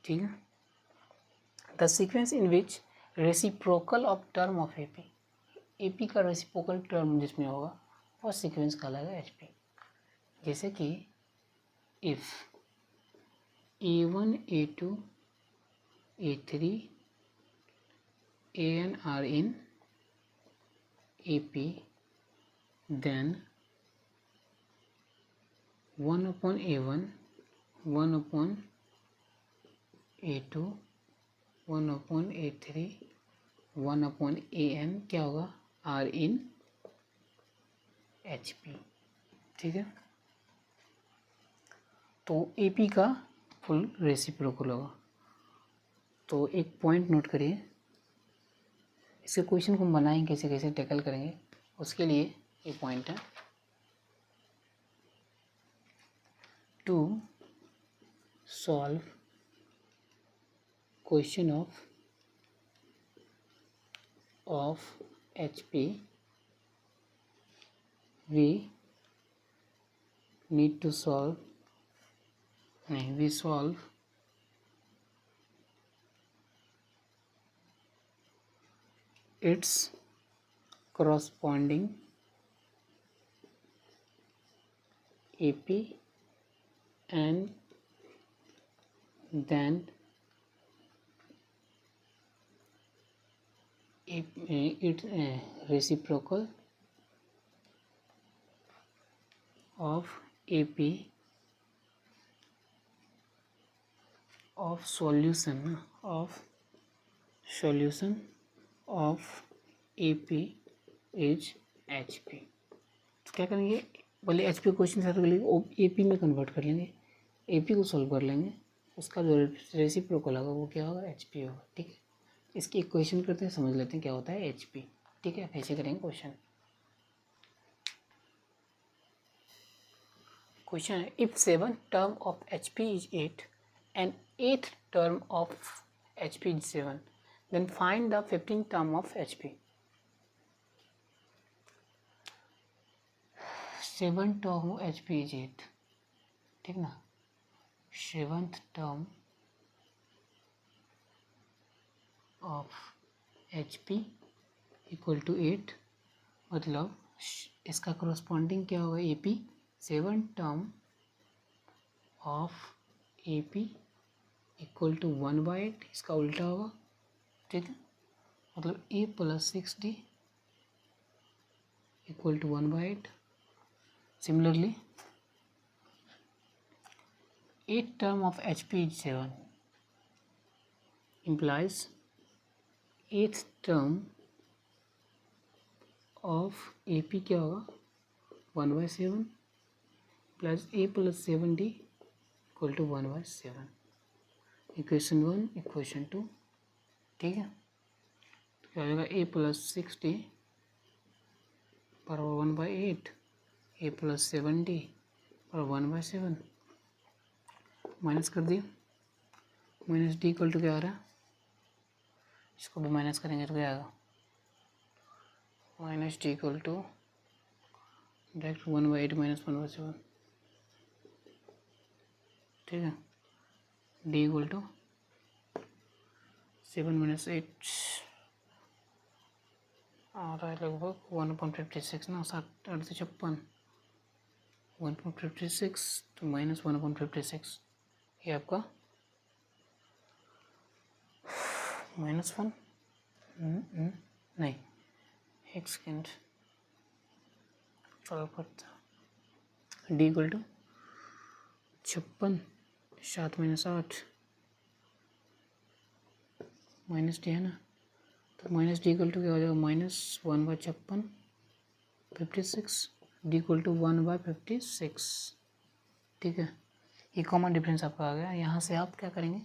ठीक है. The sequence in which reciprocal of term of AP का reciprocal term जिसमें होगा वो सीक्वेंस कहलाएगा HP. जैसे कि if A1 A2 A3 AN are in AP, then 1 upon A1 1 upon A2 1 upon A3 1 upon AN क्या होगा R in HP. ठीक है. तो AP का फुल रेसिप्रोकल होगा. तो एक पॉइंट नोट करिए, इसके क्वेश्चन को हम बनाएंगे कैसे कैसे टैकल करेंगे, उसके लिए ये पॉइंट है. To solve question of HP we need to solve we solve its corresponding AP and then its reciprocal of AP of solution of AP is HP. तो क्या करेंगे, पहले HP क्वेश्चन था तो AP में कन्वर्ट कर लेंगे, AP को सॉल्व कर लेंगे, उसका जो रेसिप्रोकल होगा वो क्या होगा HP होगा. ठीक है. इसकी एक क्वेश्चन करते हैं, समझ लेते हैं क्या होता है HP. ठीक है. ऐसे करेंगे क्वेश्चन. क्वेश्चन है if 7th term of HP is 8 and 8th term of HP is 7, then find the 15th term of HP. 7th term of HP is 8. ठीक ना. 7th term of HP equal to 8, मतलब इसका corresponding क्या होगा AP. 7th term of AP equal to 1/8, इसका उल्टा होगा. ठीक है. मतलब A plus 6D equal to 1/8. Similarly 8th term of HP is 7 implies 8th term of AP क्या होगा 1/7 plus A plus 7D equal to 1/7. Equation 1 equation 2. ठीक है. तो क्या हो जाएगा A प्लस 6D पर 1/8 A प्लस 7D और 1/7 माइनस कर दिया. माइनस D इक्वल टू क्या आ रहा है, इसको भी माइनस करेंगे तो क्या आएगा minus D equal to direct 1/8 minus 1/7. ठीक है. D इक्वल टू 7 माइनस 8 आ रहा है लगभग 1/56 ना. 7/8 1/56 तो माइनस 1/56 ये आपका -1 नहीं, एक सेकेंड सॉल्व करता. D equal to 56 7 minus 8 minus D है ना. तो माइनस D इक्वल टू क्या हो जाएगा -1/56 56 D इक्वल टू 1/56. ठीक है. ये कॉमन डिफरेंस आपका आ गया. यहाँ से आप क्या करेंगे,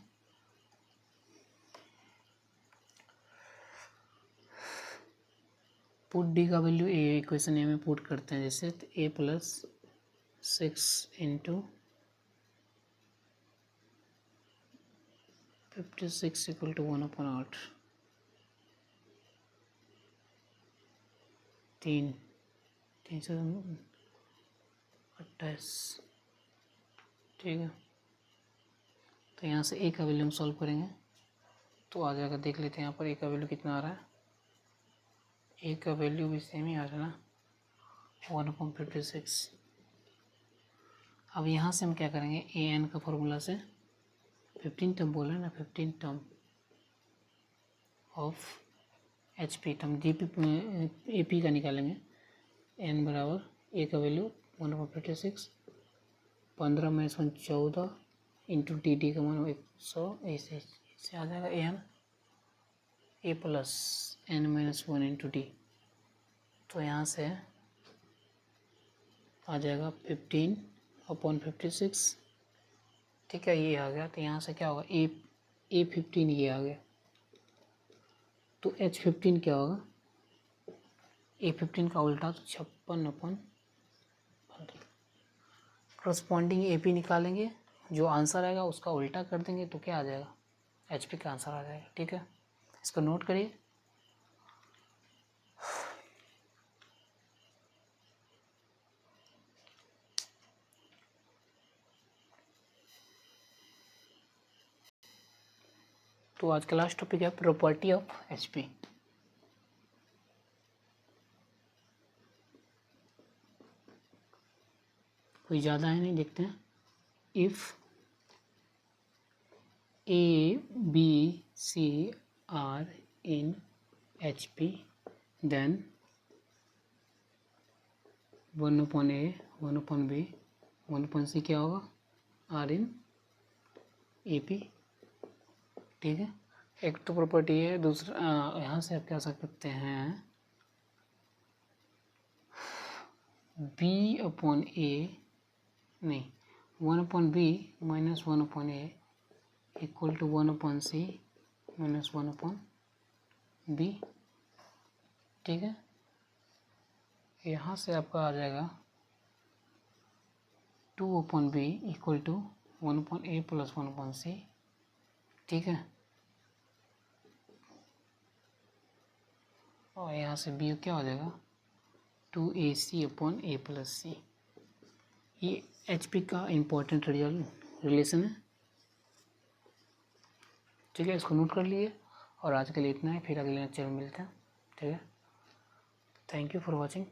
पुट D का वैल्यू ए इक्वेशन ए में पुट करते हैं. जैसे तो A plus 6 into 56 equal to 1/8 328, ठीक है। तो यहाँ से ए का वैल्यू हम सॉल्व करेंगे तो आ जाएगा, देख लेते हैं यहाँ पर ए का वैल्यू कितना आ रहा है। ए का वैल्यू भी सेम ही आ रहा है ना, 1/56। अब यहाँ से हम क्या करेंगे, ए एन का फॉर्मूला से 15 टर्म बोला है ना, 15 term of H P term D P A P का निकालेंगे। एन बराबर ए का वैल्यू 1/56, 15 में 14 इंटू टी डी का मान 100, ऐसे आ जाएगा n a plus n -1 into d. तो यहाँ से आ जाएगा 15/56, ठीक है, ये आ गया। तो यहाँ से क्या होगा, ए 15 ये आ गया। तो एच 15 क्या होगा, ए 15 का उल्टा तो 56/15। करस्पॉन्डिंग ए पी निकालेंगे, जो आंसर आएगा उसका उल्टा कर देंगे तो क्या आ जाएगा, एच पी का आंसर आ जाएगा, ठीक है। इसको नोट करिए। तो आज का लास्ट टॉपिक है प्रॉपर्टी ऑफ एच पी। कोई ज़्यादा है नहीं, देखते हैं। If A B c are in H P then 1/A 1/B 1/C क्या होगा, आर इन ए पी, ठीक है। एक तो प्रॉपर्टी है, दूसरा यहाँ से आप क्या सकते हैं, B/A नहीं, 1/B minus 1/A equal to 1/C minus 1/B, ठीक है। यहाँ से आपका आ जाएगा 2/B equal to 1/A plus 1/C, ठीक है। और यहाँ से B क्या हो जाएगा, 2AC/A प्लस C। ये एच पी का इम्पोर्टेंट रिलेशन है, ठीक है, इसको नोट कर लिए। और आज के लिए इतना है, फिर अगले लेक्चर में मिलते हैं, ठीक है। Thank you for watching.